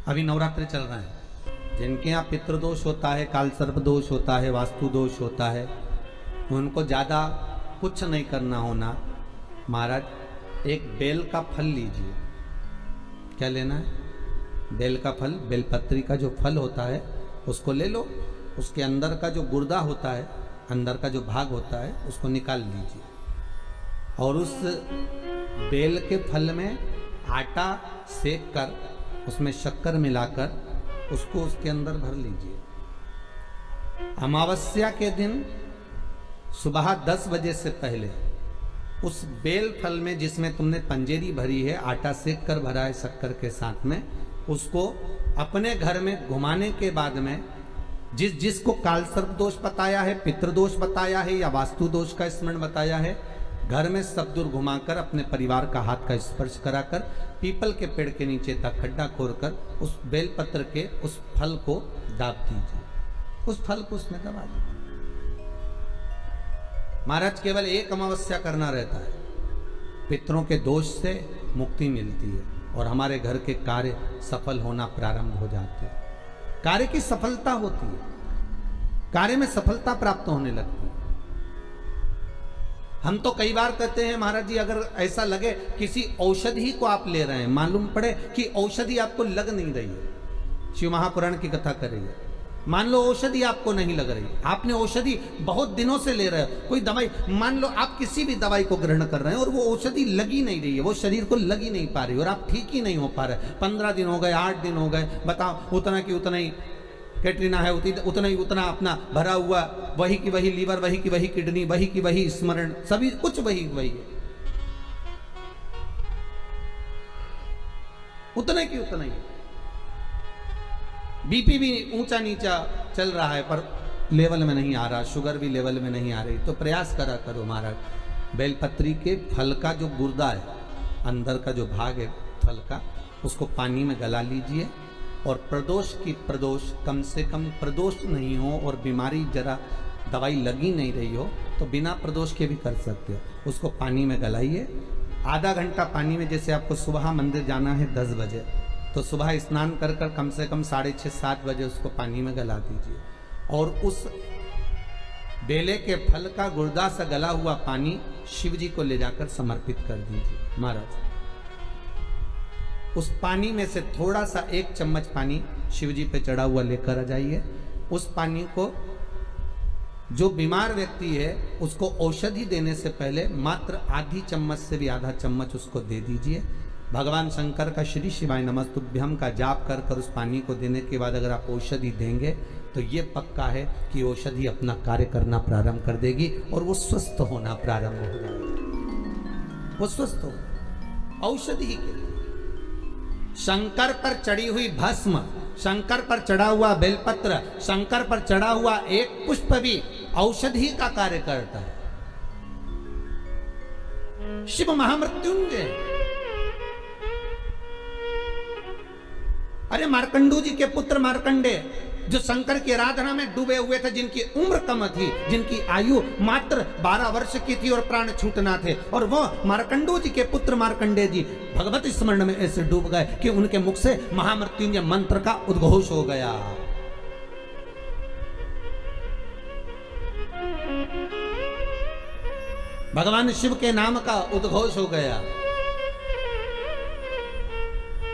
अभी नवरात्रि चल रहे हैं, जिनके यहाँ पितृदोष होता है, काल सर्प दोष होता है, वास्तु दोष होता है, उनको ज़्यादा कुछ नहीं करना होना। महाराज एक बेल का फल लीजिए। क्या लेना है? बेल का फल, बेलपत्री का जो फल होता है उसको ले लो। उसके अंदर का जो गुर्दा होता है, अंदर का जो भाग होता है, उसको निकाल लीजिए और उस बेल के फल में आटा सेक कर उसमें शक्कर मिलाकर उसको उसके अंदर भर लीजिए। अमावस्या के दिन सुबह 10 बजे से पहले उस बेल फल में, जिसमें तुमने पंजेरी भरी है, आटा सेक कर भरा है शक्कर के साथ में, उसको अपने घर में घुमाने के बाद में जिसको काल सर्प दोष बताया है, पितृदोष बताया है या वास्तु दोष का स्मरण बताया है, घर में सब दूर घुमाकर अपने परिवार का हाथ का स्पर्श कराकर पीपल के पेड़ के नीचे तक खड्डा खोदकर उस बेलपत्र के उस फल को दाब दीजिए। उस फल को उसमें दबा दीजिए। महाराज केवल एक अमावस्या करना रहता है, पितरों के दोष से मुक्ति मिलती है और हमारे घर के कार्य सफल होना प्रारंभ हो जाते हैं। कार्य की सफलता होती है, कार्य में सफलता प्राप्त होने लगती है। हम तो कई बार कहते हैं महाराज जी, अगर ऐसा लगे किसी औषधि को आप ले रहे हैं, मालूम पड़े कि औषधि आपको लग नहीं रही है, शिव महापुराण की कथा कर रही है, मान लो औषधि आपको नहीं लग रही, आपने औषधि बहुत दिनों से ले रहे हो, कोई दवाई, मान लो आप किसी भी दवाई को ग्रहण कर रहे हैं और वो औषधि लगी नहीं रही है, वो शरीर को लगी नहीं पा रही और आप ठीक ही नहीं हो पा रहे, 15 दिन हो गए, 8 दिन हो गए, बताओ उतना की उतना ही कैटरीना है, उतना ही उतना अपना भरा हुआ, वही की वही लीवर, वही की वही किडनी, वही की वही स्मरण, सभी कुछ वही वही है, उतने की उतना ही। बीपी भी ऊंचा नीचा चल रहा है पर लेवल में नहीं आ रहा, शुगर भी लेवल में नहीं आ रही, तो प्रयास करा करो महाराज। बेलपत्री के फल का जो गुर्दा है, अंदर का जो भाग है फल का, उसको पानी में गला लीजिए और प्रदोष कम से कम प्रदोष नहीं हो और बीमारी जरा दवाई लगी नहीं रही हो तो बिना प्रदोष के भी कर सकते हो। उसको पानी में गलाइए, आधा घंटा पानी में, जैसे आपको सुबह मंदिर जाना है 10 बजे, तो सुबह स्नान कर कर कम से कम 6:30-7 बजे उसको पानी में गला दीजिए और उस बेले के फल का गुर्दा से गला हुआ पानी शिव जी को ले जाकर समर्पित कर दीजिए। महाराज उस पानी में से थोड़ा सा 1 चम्मच पानी शिव जी पे चढ़ा हुआ लेकर आ जाइए। उस पानी को जो बीमार व्यक्ति है उसको औषधि देने से पहले मात्र आधी चम्मच से भी आधा चम्मच उसको दे दीजिए। भगवान शंकर का श्री शिवाय नमस्तुभ्यम का जाप कर कर उस पानी को देने के बाद अगर आप औषधि देंगे तो ये पक्का है कि औषधि अपना कार्य करना प्रारंभ कर देगी और वो स्वस्थ होना प्रारंभ हो जाएगा। वो स्वस्थ हो औषधि के लिए। शंकर पर चढ़ी हुई भस्म, शंकर पर चढ़ा हुआ बेलपत्र, शंकर पर चढ़ा हुआ एक पुष्प भी औषधि का कार्य करता है। शिव महामृत्युंजय, अरे मार्कंडू जी के पुत्र मार्कंडे जो शंकर की आराधना में डूबे हुए थे, जिनकी उम्र कम थी, जिनकी आयु मात्र 12 वर्ष की थी और प्राण छूटना थे, और वो मार्कंडू जी के पुत्र मार्कंडे जी भगवत स्मरण में ऐसे डूब गए कि उनके मुख से महामृत्युंजय मंत्र का उद्घोष हो गया। भगवान शिव के नाम का उद्घोष हो गया।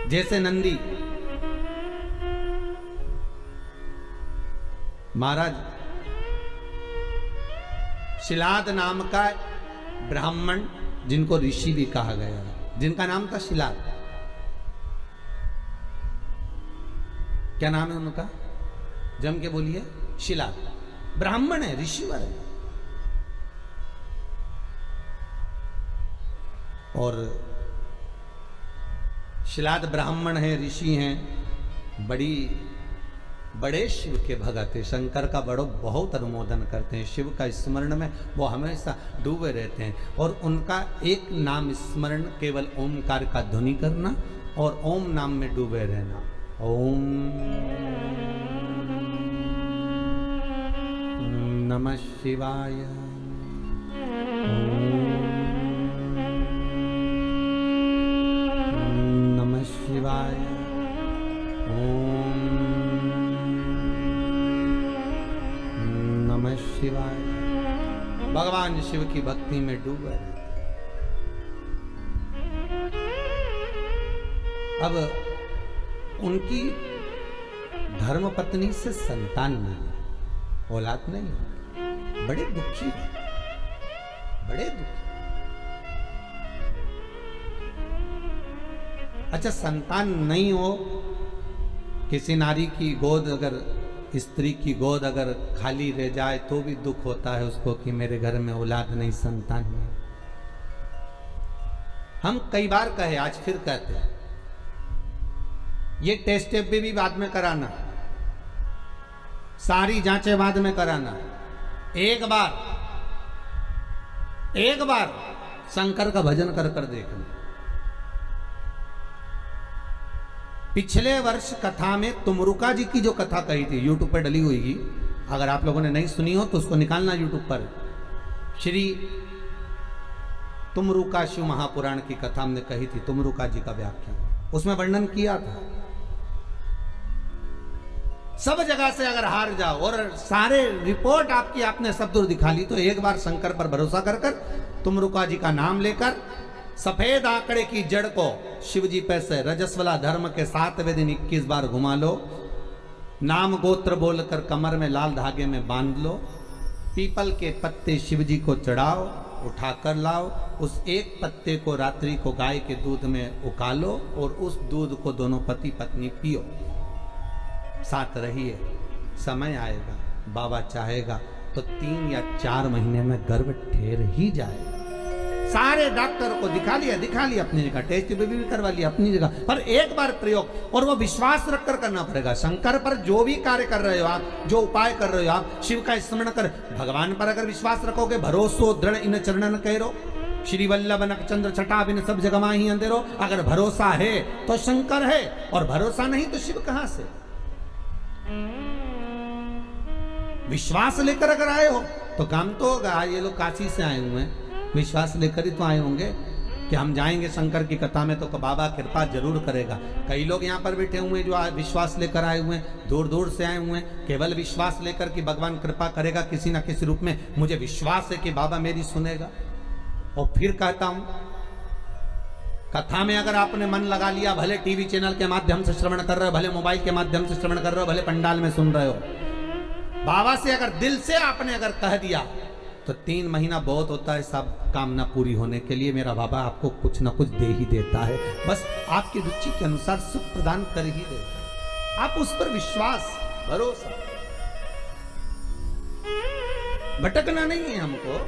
जैसे नंदी महाराज, शिलाद नाम का ब्राह्मण, जिनको ऋषि भी कहा गया, जिनका नाम था शिलाद। क्या नाम है उनका? जम के बोलिए। शिलाद ब्राह्मण है, ऋषिवर है। और शिलाद ब्राह्मण है, ऋषि हैं, बड़े शिव के भगत है, शंकर का बहुत अनुमोदन करते हैं, शिव का स्मरण में वो हमेशा डूबे रहते हैं। और उनका एक नाम स्मरण, केवल ओमकार का ध्वनि करना और ओम नाम में डूबे रहना। ओम नमः शिवाय, ओम नमः शिवाय, शिवाय। भगवान शिव की भक्ति में डूबे रहते। अब उनकी धर्मपत्नी से संतान नहीं, औलाद नहीं, बड़े दुखी है, बड़े दुखी। अच्छा, संतान नहीं हो, किसी नारी की गोद अगर, स्त्री की गोद अगर खाली रह जाए तो भी दुख होता है उसको कि मेरे घर में औलाद नहीं, संतान नहीं। हम कई बार कहे, आज फिर कहते हैं, ये टेस्ट भी बाद में कराना, सारी जांचें बाद में कराना। एक बार शंकर का भजन कर कर देखना। पिछले वर्ष कथा में तुमरुका जी की जो कथा कही थी, यूट्यूब पर डली हुई, अगर आप लोगों ने नहीं सुनी हो तो उसको निकालना यूट्यूब पर। श्री तुमरुका शिव महापुराण की कथा हमने कही थी, तुमरुका जी का व्याख्यान, उसमें वर्णन किया था। सब जगह से अगर हार जाओ और सारे रिपोर्ट आपकी आपने सब दूर दिखा ली, तो एक बार शंकर पर भरोसा कर कर तुमरुका जी का नाम लेकर सफेद आंकड़े की जड़ को शिवजी पे से रजस्वला धर्म के 7वें दिन 21 बार घुमा लो। नाम गोत्र बोलकर कमर में लाल धागे में बांध लो। पीपल के पत्ते शिवजी को चढ़ाओ, उठाकर लाओ। उस एक पत्ते को रात्रि को गाय के दूध में उकालो और उस दूध को दोनों पति पत्नी पियो। साथ रहिए, समय आएगा, बाबा चाहेगा तो 3 या 4 महीने में गर्भ ठहर ही जाएगा। सारे डॉक्टर को दिखा लिया अपनी जगह, टेस्ट भी करवा लिया अपनी जगह, पर एक बार प्रयोग, और वो विश्वास रखकर करना पड़ेगा। शंकर पर जो भी कार्य कर रहे हो आप, जो उपाय कर रहे हो आप, शिव का स्मरण कर, भगवान पर अगर विश्वास रखोगे, भरोसो दृढ़ इन चरणन कहो, श्री वल्लभ नख चंद्र छटा बिन सब जगह माही अंधेरो। अगर भरोसा है तो शंकर है, और भरोसा नहीं तो शिव कहां से। विश्वास लेकर अगर आए हो तो काम तो होगा। ये लोग काशी से आए हुए हैं, विश्वास लेकर ही तो आए होंगे कि हम जाएंगे शंकर की कथा में तो बाबा कृपा जरूर करेगा। कई लोग यहाँ पर बैठे हुए हैं जो विश्वास लेकर आए हुए हैं, दूर दूर से आए हुए हैं, केवल विश्वास लेकर कि भगवान कृपा करेगा किसी ना किसी रूप में, मुझे विश्वास है कि बाबा मेरी सुनेगा। और फिर कहता हूं, कथा में अगर आपने मन लगा लिया, भले टीवी चैनल के माध्यम से श्रवण कर रहे हो, भले मोबाइल के माध्यम से श्रवण कर रहे हो, भले पंडाल में सुन रहे हो, बाबा से अगर दिल से आपने अगर कह दिया तो 3 महीना बहुत होता है सब कामना पूरी होने के लिए। मेरा बाबा आपको कुछ ना कुछ दे ही देता है, बस आपकी रुचि के अनुसार सुख प्रदान कर ही देता है। आप उस पर विश्वास, भरोसा, भटकना नहीं है हमको,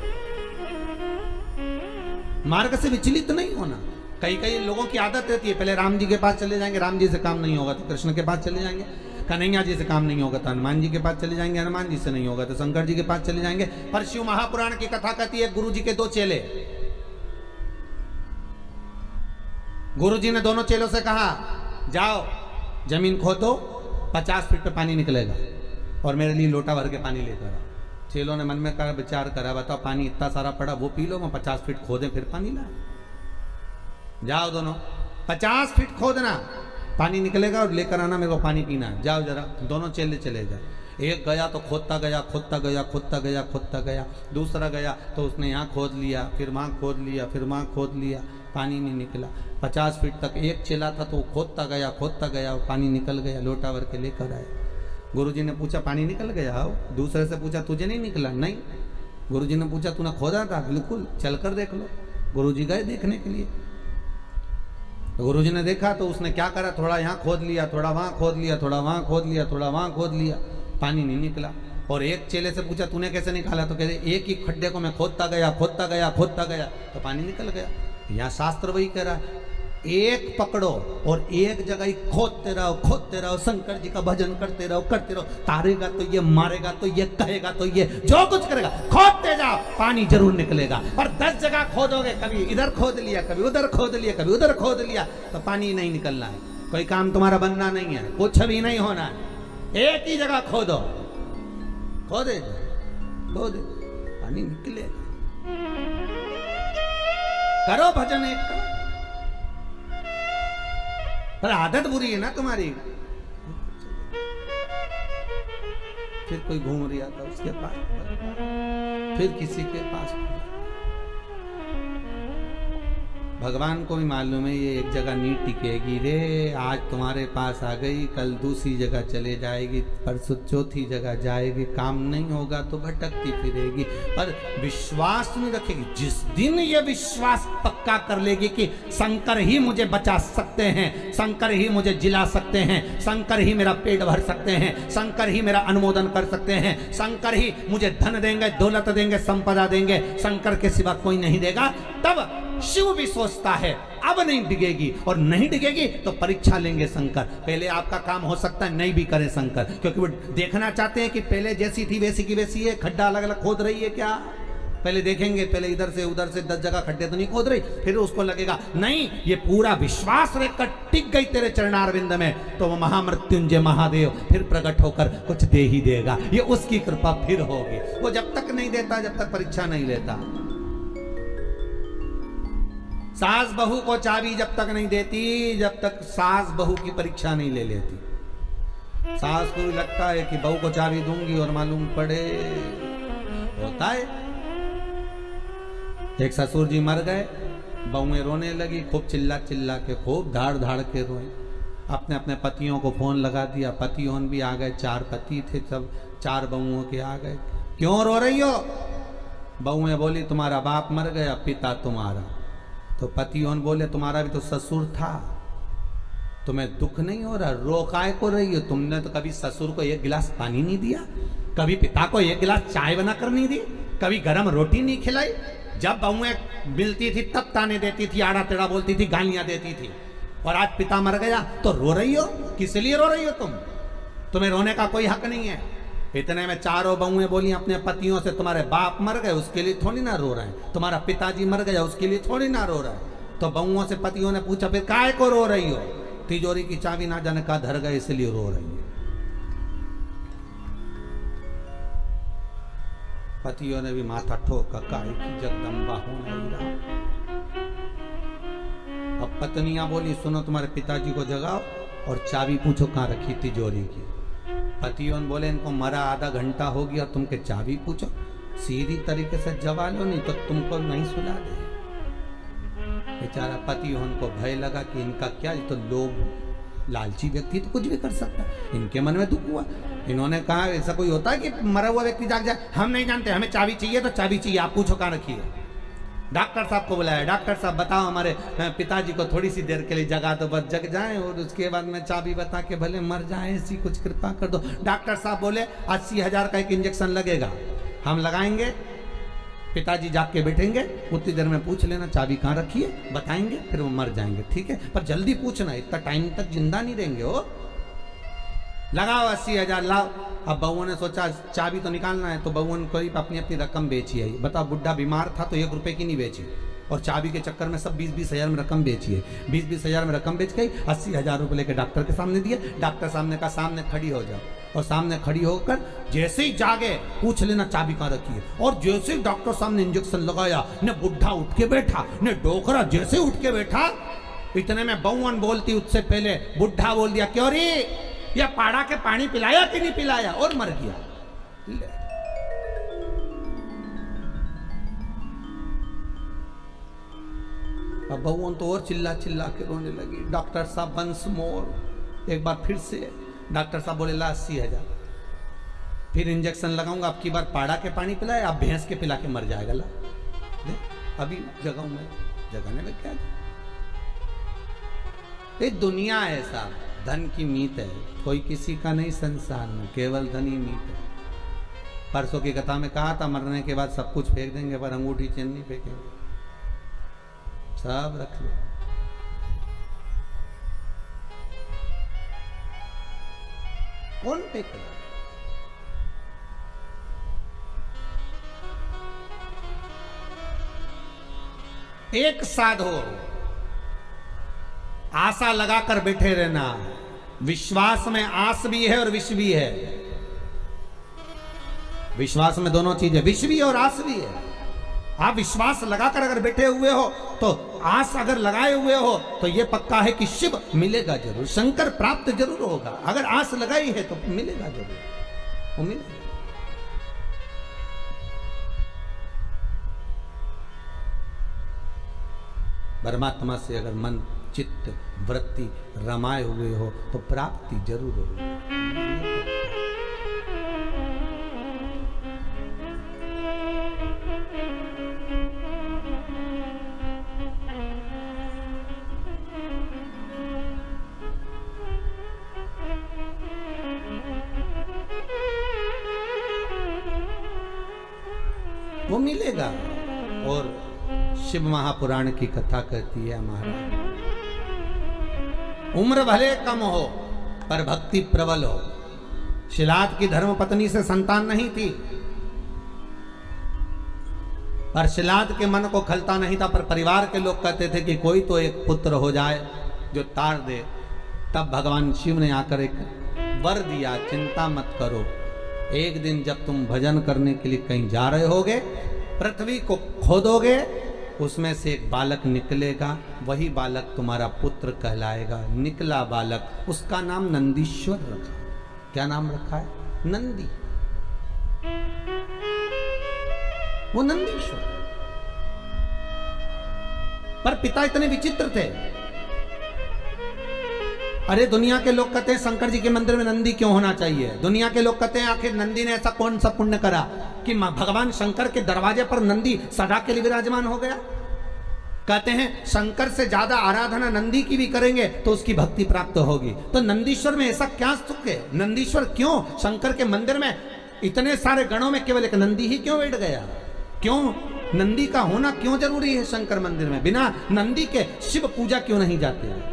मार्ग से विचलित नहीं होना। कई लोगों की आदत रहती है, पहले राम जी के पास चले जाएंगे, राम जी से काम नहीं होगा तो कृष्ण के पास चले जाएंगे, कन्हैया जी से काम नहीं होगा तो हनुमान जी के पास चले जाएंगे, हनुमान जी से नहीं होगा तो शंकर जी के पास चले जाएंगे। पर शिव महापुराण की कथा कहती है, गुरु जी के 2 चेले, गुरु जी ने दोनों चेलों से कहा, जाओ जमीन खोदो, 50 फीट पे पानी निकलेगा और मेरे लिए लोटा भर के पानी लेकर आओ। चेलों ने मन में कहा, विचार करा, बताओ पानी इतना सारा पड़ा, वो पी लो, मैं 50 फीट खोदे फिर पानी लाए। जाओ दोनों, 50 फीट खोदना, पानी निकलेगा और लेकर आना, मेरे को पानी पीना है, जाओ जरा। दोनों चेले चले गए। एक गया तो खोदता गया, दूसरा गया तो उसने यहाँ खोद लिया, फिर वहाँ खोद लिया, फिर वहाँ खोद लिया, पानी नहीं निकला। 50 फीट तक एक चेला था तो वो खोदता गया और पानी निकल गया, लोटा भर के लेकर आए। गुरुजी ने पूछा, पानी निकल गया? दूसरे से पूछा, तुझे नहीं निकला? नहीं। गुरुजी ने पूछा, तूने खोदा था? बिल्कुल, चलकर देख लो। गुरुजी गए देखने के लिए, गुरुजी ने देखा तो उसने क्या करा, थोड़ा यहाँ खोद लिया, थोड़ा वहाँ खोद लिया, थोड़ा वहाँ खोद लिया, थोड़ा वहाँ खोद लिया, पानी नहीं निकला। और एक चेले से पूछा, तूने कैसे निकाला? तो कहते, एक ही खड्डे को मैं खोदता गया तो पानी निकल गया। यहाँ शास्त्र वही कह रहा है, एक पकड़ो और एक जगह ही खोदते रहो, शंकर जी का भजन करते रहो। तारेगा तो ये, मारेगा तो ये, कहेगा तो ये, जो कुछ करेगा खोदते जाओ, पानी जरूर निकलेगा। पर 10 जगह खोदोगे, कभी इधर खोद लिया, कभी उधर खोद लिया, कभी उधर खोद लिया, तो पानी नहीं निकलना है। कोई काम तुम्हारा बनना नहीं है, कुछ भी नहीं होना है। एक ही जगह खोदो, खोदे पानी निकलेगा। करो भजन एक का, पर आदत बुरी है ना तुम्हारी। फिर कोई घूम रहा था उसके पास, फिर किसी के पास। भगवान को भी मालूम है ये एक जगह नहीं टिकेगी रे, आज तुम्हारे पास आ गई, कल दूसरी जगह चले जाएगी, परसों चौथी जगह जाएगी, काम नहीं होगा तो भटकती फिरेगी, पर विश्वास नहीं रखेगी। जिस दिन ये विश्वास पक्का कर लेगी कि शंकर ही मुझे बचा सकते हैं, शंकर ही मुझे जिला सकते हैं, शंकर ही मेरा पेट भर सकते हैं, शंकर ही मेरा अनुमोदन कर सकते हैं, शंकर ही मुझे धन देंगे, दौलत देंगे, संपदा देंगे, शंकर के सिवा कोई नहीं देगा, तब शिव भी सोचता है अब नहीं डिगेगी, और नहीं डिगेगी तो परीक्षा लेंगे शंकर। पहले आपका काम हो सकता है नहीं भी करे शंकर, क्योंकि वो देखना चाहते हैं कि पहले जैसी थी वैसी की वैसी है, खड्डा अलग अलग खोद रही है क्या, पहले देखेंगे, पहले इधर से उधर से 10 जगह खड्डे तो नहीं खोद रही, फिर उसको लगेगा नहीं ये पूरा विश्वास रहकर टिक गई तेरे चरणारविंद में, तो वो महामृत्युंजय महादेव फिर प्रकट होकर कुछ दे ही देगा, ये उसकी कृपा फिर होगी। वो जब तक नहीं देता, जब तक परीक्षा नहीं लेता। सास बहू को चाबी जब तक नहीं देती, जब तक सास बहू की परीक्षा नहीं ले लेती। सास को भी लगता है कि बहू को चाबी दूंगी, और मालूम पड़े होता है। एक ससुर जी मर गए, बहुएं रोने लगी, खूब चिल्ला चिल्ला के, खूब धाड़ धाड़ के रोए। अपने अपने पतियों को फोन लगा दिया, पतियों भी आ गए, 4 पति थे, सब 4 बहुओं के आ गए। क्यों रो रही हो? बहुएं बोली तुम्हारा बाप मर गया, पिता तुम्हारा। तो पतियों बोले तुम्हारा भी तो ससुर था, तुम्हें दुख नहीं हो रहा, रो काय को रही हो? तुमने तो कभी ससुर को 1 गिलास पानी नहीं दिया, कभी पिता को 1 गिलास चाय बनाकर नहीं दी, कभी गरम रोटी नहीं खिलाई। जब बहुएं मिलती थी तब ताने देती थी, आड़ा टेढ़ा बोलती थी, गालियां देती थी, और आज पिता मर गया तो रो रही हो। किस लिए रो रही हो तुम? तुम्हें रोने का कोई हक नहीं है। इतने में 4 बहुएं बोली अपने पतियों से तुम्हारे बाप मर गए उसके लिए थोड़ी ना रो रहे हैं, तुम्हारा पिताजी मर गया उसके लिए थोड़ी ना रो रहे हैं। तो बहुओं से पतियों ने पूछा फिर काय को रो रही हो? तिजोरी की चाबी ना जाने का धर गए इसलिए रो रही है। पतियों ने भी माथा ठोका, काय की जगदम्बा हो नहीं रहा। अब पत्नियां बोली सुनो तुम्हारे पिताजी को जगाओ और चाबी पूछो कहाँ रखी तिजोरी की। पतियों बोले इनको मरा आधा घंटा हो गया, तुम के चाबी पूछो, सीधी तरीके से जवा लो नहीं तो तुमको नहीं सुला दे। बेचारा पतियों को भय लगा कि इनका क्या, तो लोग लालची व्यक्ति तो कुछ भी कर सकता है। इनके मन में दुख हुआ, इन्होंने कहा ऐसा कोई होता है कि मरा हुआ व्यक्ति जाग जाए? हम नहीं जानते, हमें चाबी चाहिए तो चाबी चाहिए, आप पूछो कहाँ रखी है। डॉक्टर साहब को बुलाया, डॉक्टर साहब बताओ हमारे पिताजी को थोड़ी सी देर के लिए जगा दो, बस जग जाएं और उसके बाद में चाबी बता के भले मर जाएं, ऐसी कुछ कृपा कर दो। डॉक्टर साहब बोले 80,000 का एक इंजेक्शन लगेगा, हम लगाएंगे, पिताजी जाग के बैठेंगे, उतनी देर में पूछ लेना चाबी कहाँ रखी है, बताएंगे, फिर वो मर जाएंगे, ठीक है? पर जल्दी पूछना, इतना टाइम तक जिंदा नहीं रहेंगे हो। लगाओ 80,000 लाओ। अब बहुओं ने सोचा चाबी तो निकालना है, तो बहुओं ने करीब अपनी अपनी रकम बेची है। बताओ बुढ़ा बीमार था तो 1 रुपए की नहीं बेची, और चाबी के चक्कर में सब 20-20 हजार में रकम बेची है। 20-20 हजार में रकम बेच गई, 80,000 रुपए लेके डॉक्टर के सामने दिए। डॉक्टर सामने का सामने खड़ी हो जाओ, और सामने खड़ी होकर जैसे ही जागे पूछ लेना चाबी कहाँ रखी है। और जैसे ही डॉक्टर सामने इंजेक्शन लगाया, ने बुढ़ा उठ के बैठा, ने डोकरा जैसे उठ के बैठा, इतने में बहुवन बोलती उससे पहले बुढ़ा बोल दिया क्यों रे, या पाड़ा के पानी पिलाया कि नहीं पिलाया, और मर गया। अब बहुओं तो और चिल्ला चिल्ला के रोने लगी। डॉक्टर साहब वंस मोर, एक बार फिर से डॉक्टर साहब बोले ला 80,000, फिर इंजेक्शन लगाऊंगा, अब की बार पाड़ा के पानी पिलाए, आप भैंस के पिला के मर जाएगा। ला अभी जगह में जगाने में क्या, ये दुनिया है साहब, धन की मीत है, कोई किसी का नहीं संसार में, केवल धन ही मीत है। परसों की कथा में कहा था मरने के बाद सब कुछ फेंक देंगे पर अंगूठी चेन नहीं फेंकेंगे, सब रख लो। कौन फेंक रहा? एक साधो आशा लगाकर बैठे रहना। विश्वास में आस भी है और विष भी है। विश्वास में दोनों चीजें, विष भी और आस भी है। आप विश्वास लगाकर अगर बैठे हुए हो तो आस अगर लगाए हुए हो तो यह पक्का है कि शिव मिलेगा जरूर, शंकर प्राप्त जरूर होगा। अगर आस लगाई है तो मिलेगा जरूर। वो मिलेगा। परमात्मा से अगर मन चित्त वृत्ति रमाए हुए हो तो प्राप्ति जरूर होगी। वो मिलेगा। और शिव महापुराण की कथा कहती है महाराज, उम्र भले कम हो पर भक्ति प्रबल हो। शिलाद की धर्म पत्नी से संतान नहीं थी, पर शिलाद के मन को खलता नहीं था, पर परिवार के लोग कहते थे कि कोई तो एक पुत्र हो जाए जो तार दे। तब भगवान शिव ने आकर एक वर दिया, चिंता मत करो, एक दिन जब तुम भजन करने के लिए कहीं जा रहे होगे, पृथ्वी को खोदोगे, उसमें से एक बालक निकलेगा, वही बालक तुम्हारा पुत्र कहलाएगा। निकला बालक, उसका नाम नंदीश्वर रखा। क्या नाम रखा है? नंदी। वो नंदीश्वर। पर पिता इतने विचित्र थे। अरे दुनिया के लोग कहते हैं शंकर जी के मंदिर में नंदी क्यों होना चाहिए। दुनिया के लोग कहते हैं आखिर नंदी ने ऐसा कौन सा पुण्य करा कि भगवान शंकर के दरवाजे पर नंदी सदा के लिए विराजमान हो गया। कहते हैं शंकर से ज्यादा आराधना नंदी की भी करेंगे तो उसकी भक्ति प्राप्त होगी। तो नंदीश्वर में ऐसा क्या सुख है? नंदीश्वर क्यों शंकर के मंदिर में इतने सारे गणों में केवल एक नंदी ही क्यों बैठ गया? क्यों नंदी का होना क्यों जरूरी है शंकर मंदिर में? बिना नंदी के शिव पूजा क्यों नहीं जाते हैं?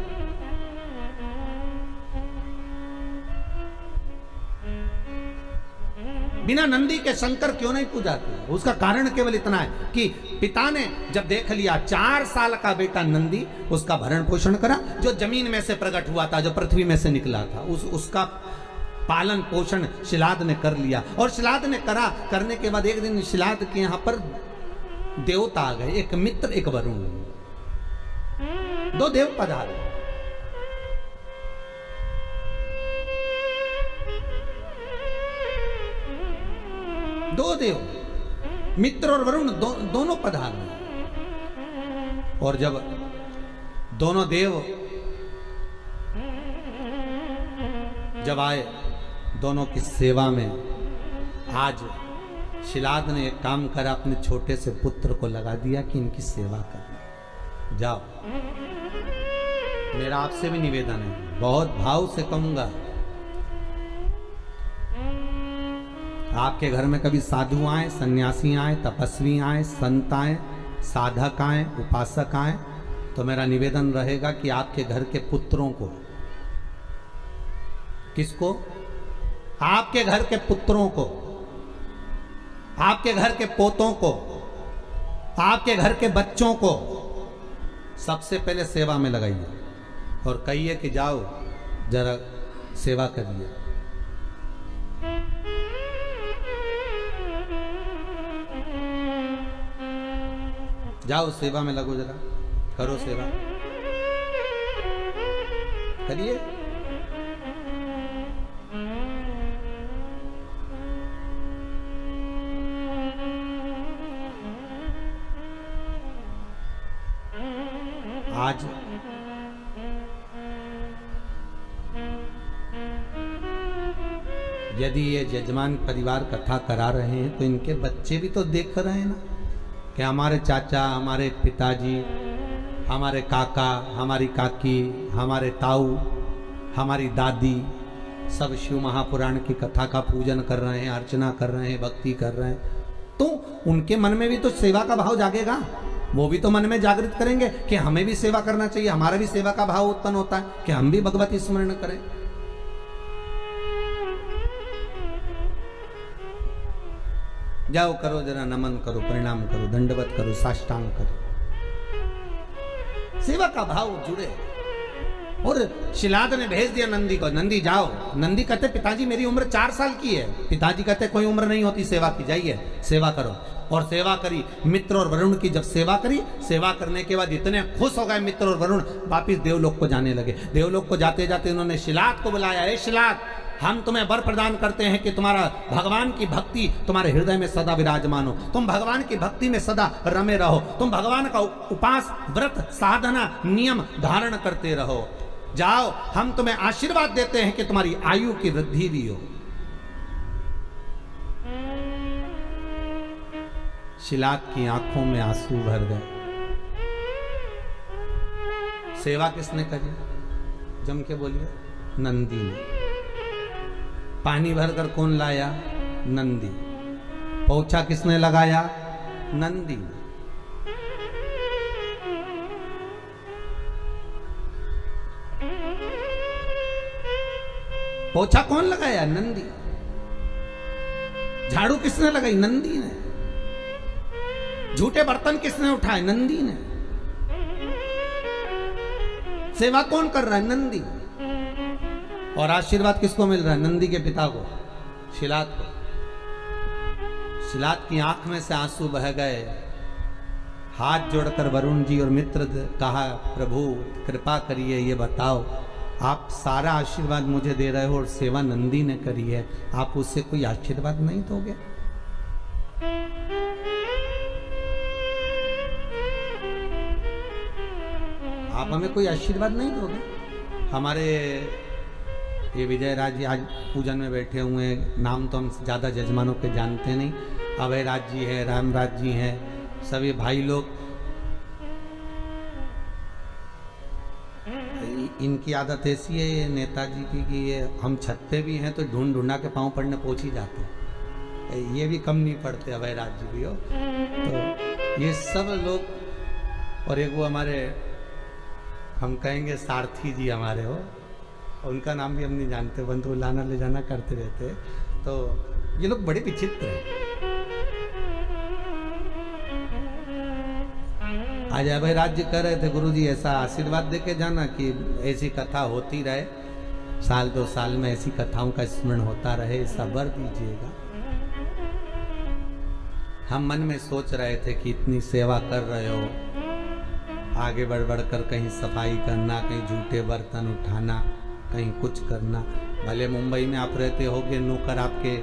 बिना नंदी के शंकर क्यों नहीं पूजाते? उसका कारण केवल इतना है कि पिता ने जब देख लिया 4 साल का बेटा नंदी, उसका भरण पोषण करा, जो जमीन में से प्रकट हुआ था, जो पृथ्वी में से निकला था, उसका पालन पोषण शिलाद ने कर लिया। और शिलाद ने करने के बाद एक दिन शिलाद के यहां पर देवता आ गए, एक मित्र एक वरुण, 2 देव पधारे। दो देव, मित्र और वरुण दोनों पधारे। और जब दोनों देव जब आए दोनों की सेवा में, आज शिलाद ने एक काम करा, अपने छोटे से पुत्र को लगा दिया कि इनकी सेवा करना। जाओ, मेरा आपसे भी निवेदन है, बहुत भाव से कहूंगा, आपके घर में कभी साधु आए, सन्यासी आए, तपस्वी आए, संत आए, साधक आए, उपासक आए, तो मेरा निवेदन रहेगा कि आपके घर के पुत्रों को, किसको? आपके घर के पुत्रों को, आपके घर के पोतों को, आपके घर के बच्चों को सबसे पहले सेवा में लगाइए और कहिए कि जाओ जरा सेवा करिए। जाओ सेवा में लगो, जरा करो सेवा, करिए। आज यदि ये यजमान परिवार कथा करा रहे हैं तो इनके बच्चे भी तो देख रहे हैं ना कि हमारे चाचा, हमारे पिताजी, हमारे काका, हमारी काकी, हमारे ताऊ, हमारी दादी सब शिव महापुराण की कथा का पूजन कर रहे हैं, अर्चना कर रहे हैं, भक्ति कर रहे हैं, तो उनके मन में भी तो सेवा का भाव जागेगा। वो भी तो मन में जागृत करेंगे कि हमें भी सेवा करना चाहिए, हमारा भी सेवा का भाव उत्पन्न होता है कि हम भी भगवती स्मरण करें। जाओ करो, जरा नमन करो, प्रणाम करो, दंडवत करो, साष्टांग करो, सेवा का भाव जुड़े। और शिलाद ने भेज दिया नंदी को, नंदी जाओ। नंदी कहते पिताजी मेरी उम्र 4 साल की है। पिताजी कहते कोई उम्र नहीं होती सेवा की, जाइए सेवा करो। और सेवा करी, मित्र और वरुण की जब सेवा करी, सेवा करने के बाद इतने खुश हो गए मित्र और वरुण, वापिस देवलोक को जाने लगे। देवलोक को जाते जाते उन्होंने शिलाद को बुलाया, ए शिलाद हम तुम्हें वर प्रदान करते हैं कि तुम्हारा भगवान की भक्ति तुम्हारे हृदय में सदा विराजमान हो, तुम भगवान की भक्ति में सदा रमे रहो, तुम भगवान का उपास व्रत साधना नियम धारण करते रहो। जाओ, हम तुम्हें आशीर्वाद देते हैं कि तुम्हारी आयु की वृद्धि भी हो। शिलाद की आंखों में आंसू भर गए। सेवा किसने करी? जम के बोलिए। नंदी ने। पानी भरकर कौन लाया? नंदी। पोछा किसने लगाया? नंदी ने। पोछा कौन लगाया? नंदी। झाड़ू किसने लगाई? नंदी ने। झूठे बर्तन किसने उठाए? नंदी ने। सेवा कौन कर रहा है? नंदी। और आशीर्वाद किसको मिल रहा है? नंदी के पिता को, शिलाद को। शिलाद की आंख में से आंसू बह गए। हाथ जोड़कर वरुण जी और मित्र कहा, प्रभु कृपा करिए, ये बताओ, आप सारा आशीर्वाद मुझे दे रहे हो और सेवा नंदी ने करी है, आप उससे कोई आशीर्वाद नहीं दोगे? आप हमें कोई आशीर्वाद नहीं दोगे? हमारे ये विजय राज जी आज पूजन में बैठे हुए हैं, नाम तो हम ज़्यादा जजमानों के जानते नहीं। अभय राज जी हैं, रामराज जी हैं, सभी भाई लोग। इनकी आदत ऐसी है ये नेताजी की कि ये हम छत पे भी हैं तो ढूंढ ढूंढा के पाँव पड़ने पहुँच ही जाते हैं। ये भी कम नहीं पड़ते, अभय राज जी भी हो। तो ये सब लोग, और एक वो हमारे हम कहेंगे सारथी जी हमारे हो, उनका नाम भी हम नहीं जानते, बंधु लाना ले जाना करते रहते। तो ये लोग बड़े विचित्र हैं। आज अभय राज जी कह रहे थे, गुरु जी ऐसा आशीर्वाद दे के जाना कि ऐसी कथा होती रहे, साल 2 साल में ऐसी कथाओं का स्मरण होता रहे, ऐसा वर दीजिएगा। हम मन में सोच रहे थे कि इतनी सेवा कर रहे हो, आगे बढ़ बढ़कर कहीं सफाई करना, कहीं जूठे बर्तन उठाना, कहीं कुछ करना। भले मुंबई में आप रहते होंगे, नौकर आपके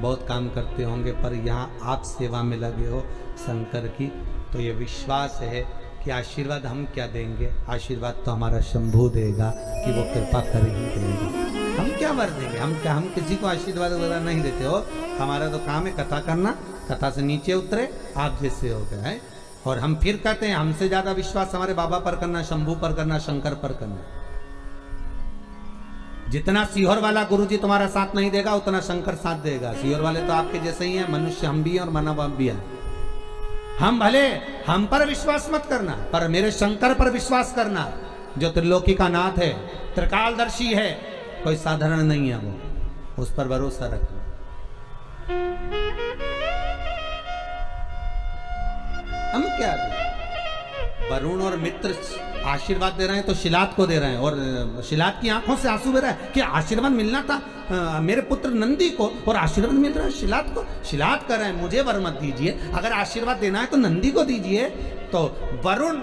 बहुत काम करते होंगे, पर यहाँ आप सेवा में लगे हो शंकर की, तो ये विश्वास है कि आशीर्वाद हम क्या देंगे, आशीर्वाद तो हमारा शंभू देगा कि वो कृपा कर ही देगा। हम क्या वर देंगे? हम किसी को आशीर्वाद वगैरह नहीं देते हो। हमारा तो काम है कथा करना, कथा से नीचे उतरे आप जैसे हो गए हैं। और हम फिर कहते हैं हमसे ज्यादा विश्वास हमारे बाबा पर करना, शंभू पर करना, शंकर पर करना। जितना सीहोर वाला गुरुजी तुम्हारा साथ नहीं देगा, उतना शंकर साथ देगा। सीहोर वाले तो आपके जैसे ही हैं, मनुष्य हम भी हैं और मानव आप भी हैं। हम भले हम पर विश्वास मत करना, पर मेरे शंकर पर विश्वास करना, जो त्रिलोकी का नाथ है, त्रिकालदर्शी है, कोई साधारण नहीं है वो, उस पर भरोसा रखना। हम क्या वरुण और मित्र आशीर्वाद दे रहे हैं तो शिलाद को दे रहे हैं, और शिलाद की आंखों से आंसू बह रहा है कि आशीर्वाद मिलना था मेरे पुत्र नंदी को और आशीर्वाद मिल रहा है शिलाद को। शिलाद कर रहे हैं मुझे वर मत दीजिए, अगर आशीर्वाद देना है तो नंदी को दीजिए। तो वरुण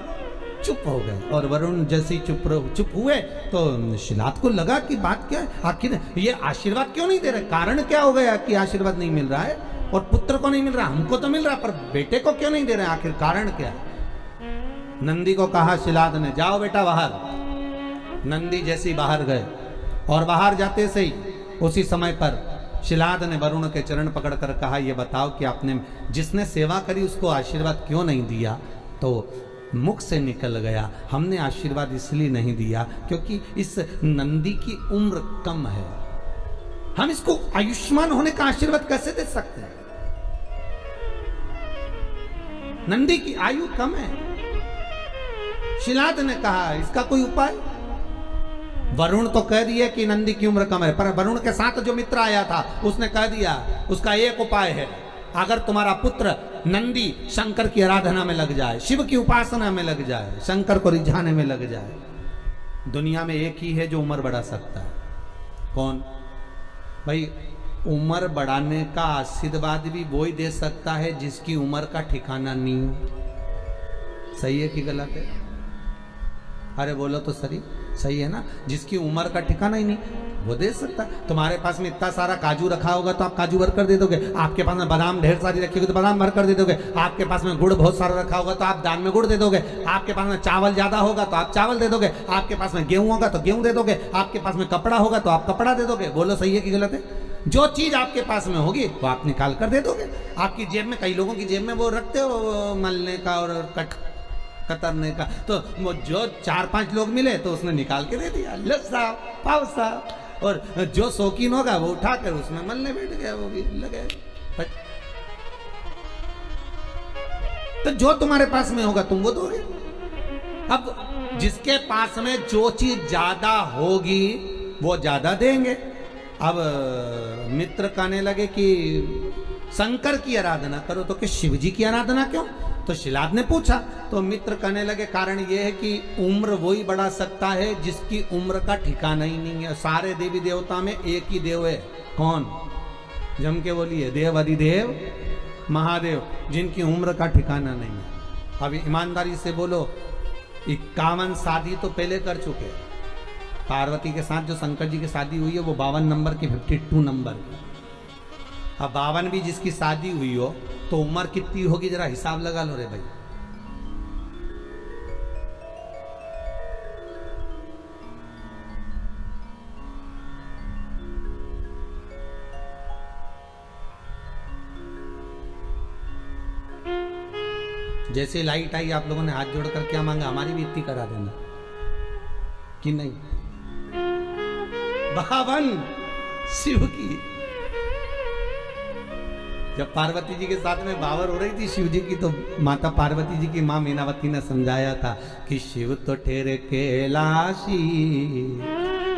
चुप हो गए, और वरुण जैसे चुप हुए तो शिलाद को लगा कि बात क्या है, आखिर ये आशीर्वाद क्यों नहीं दे रहे, कारण क्या हो गया कि आशीर्वाद नहीं मिल रहा है, और पुत्र को नहीं मिल रहा, हमको तो मिल रहा पर बेटे को क्यों नहीं दे रहे, आखिर कारण क्या है। नंदी को कहा शिलाद ने, जाओ बेटा बाहर। नंदी जैसे बाहर गए, और बाहर जाते से ही उसी समय पर शिलाद ने वरुण के चरण पकड़कर कहा, ये बताओ कि आपने जिसने सेवा करी उसको आशीर्वाद क्यों नहीं दिया। तो मुख से निकल गया, हमने आशीर्वाद इसलिए नहीं दिया क्योंकि इस नंदी की उम्र कम है, हम इसको आयुष्मान होने का आशीर्वाद कैसे दे सकते हैं। नंदी की आयु कम है। शिलाद ने कहा इसका कोई उपाय। वरुण तो कह दिए कि नंदी की उम्र कम है, पर वरुण के साथ जो मित्र आया था उसने कह दिया उसका एक उपाय है, अगर तुम्हारा पुत्र नंदी शंकर की आराधना में लग जाए, शिव की उपासना में लग जाए, शंकर को रिझाने में लग जाए, दुनिया में एक ही है जो उम्र बढ़ा सकता है। कौन भाई? उम्र बढ़ाने का आशीर्वाद भी वो ही दे सकता है जिसकी उम्र का ठिकाना नहीं हो। सही है कि गलत है? अरे बोलो तो सही है ना, जिसकी उम्र का ठिकाना ही नहीं। वो दे सकता है। तुम्हारे पास में इतना सारा काजू रखा होगा तो आप काजू भर कर दे दोगे, आपके पास में बादाम ढेर सारी रखी होगी तो बादाम भर कर दे दोगे, आपके पास में गुड़ बहुत सारा रखा होगा तो आप दान में गुड़ दे दोगे, आपके पास में चावल ज्यादा होगा तो आप चावल दे दोगे, आपके पास में गेहूं होगा तो गेहूं दे दोगे, आपके पास में कपड़ा होगा तो आप कपड़ा दे दोगे। बोलो सही है कि गलत है? जो चीज आपके पास में होगी वो आप निकाल कर दे दोगे। आपकी जेब में, कई लोगों की जेब में वो रखते हो मलने का और कतरने का, तो वो जो 4-5 लोग मिले तो उसने निकाल के दे दिया, लस्सा पाव सा, और जो शौकीन होगा वो उठाकर उसमें मलने बैठ गया, वो भी लगे। तो जो तुम्हारे पास में होगा तुम वो दोगे। अब जिसके पास में जो चीज ज्यादा होगी वो ज्यादा देंगे। अब मित्र कहने लगे कि शंकर की आराधना करो, तो कि शिव जी की आराधना क्यों? तो शिलाद ने पूछा, तो मित्र कहने लगे कारण यह है कि उम्र वही बढ़ा सकता है जिसकी उम्र का ठिकाना ही नहीं है। सारे देवी देवता में एक ही देव है, कौन? जम के बोलिए, देव अधिदेव महादेव, जिनकी उम्र का ठिकाना नहीं है। अभी ईमानदारी से बोलो, 51 शादी तो पहले कर चुके। पार्वती के साथ जो शंकर जी की शादी हुई है वो 52 नंबर की, 52 नंबर की। अब 52 भी जिसकी शादी हुई हो तो उम्र कितनी होगी जरा हिसाब लगा लो रे भाई। जैसे लाइट आई आप लोगों ने हाथ जोड़कर क्या मांगा? हमारी भी इतनी करा देना कि नहीं? 52 शिव की। जब पार्वती जी के साथ में बावर हो रही थी शिव जी की, तो माता पार्वती जी की मां मीनावती ने समझाया था कि शिव तो ठहरे कैलाशी,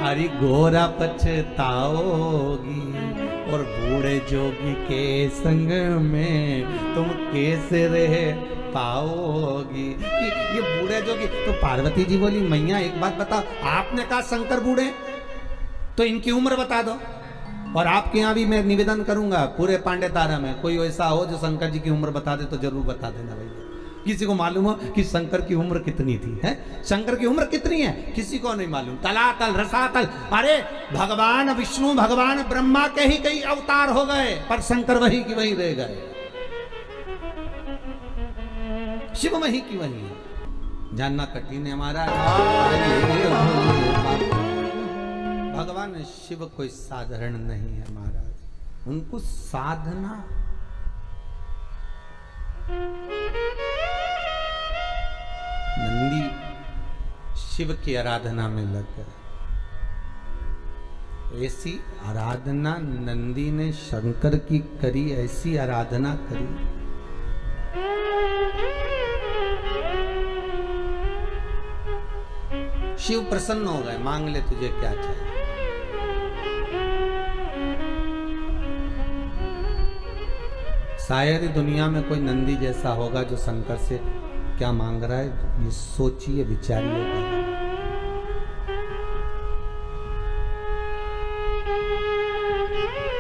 अरे गोरा पछताओगी, और बूढ़े जोगी के संग में तुम कैसे रह पाओगी। ये बूढ़े जोगी, तो पार्वती जी बोली मैया एक बात बताओ, आपने कहा शंकर बूढ़े, तो इनकी उम्र बता दो। और आपके यहाँ भी मैं निवेदन करूंगा पूरे पांडे तारा में कोई ऐसा हो जो शंकर जी की उम्र बता दे तो जरूर बता देना भैया। किसी को मालूम हो कि शंकर की उम्र कितनी थी? है शंकर की उम्र कितनी है? किसी को नहीं मालूम। तलातल रसातल, अरे भगवान विष्णु भगवान ब्रह्मा के ही कई अवतार हो गए, पर शंकर वही की वही रह गए, शिव वही की वही है। जानना कठिन है हमारा। भगवान शिव कोई साधारण नहीं है महाराज, उनको साधना नंदी शिव की आराधना में लग गए। ऐसी आराधना नंदी ने शंकर की करी, ऐसी आराधना करी। शिव प्रसन्न हो गए, मांग ले तुझे क्या चाहिए। शायद दुनिया में कोई नंदी जैसा होगा जो शंकर से क्या मांग रहा है, ये सोचिए विचारिए।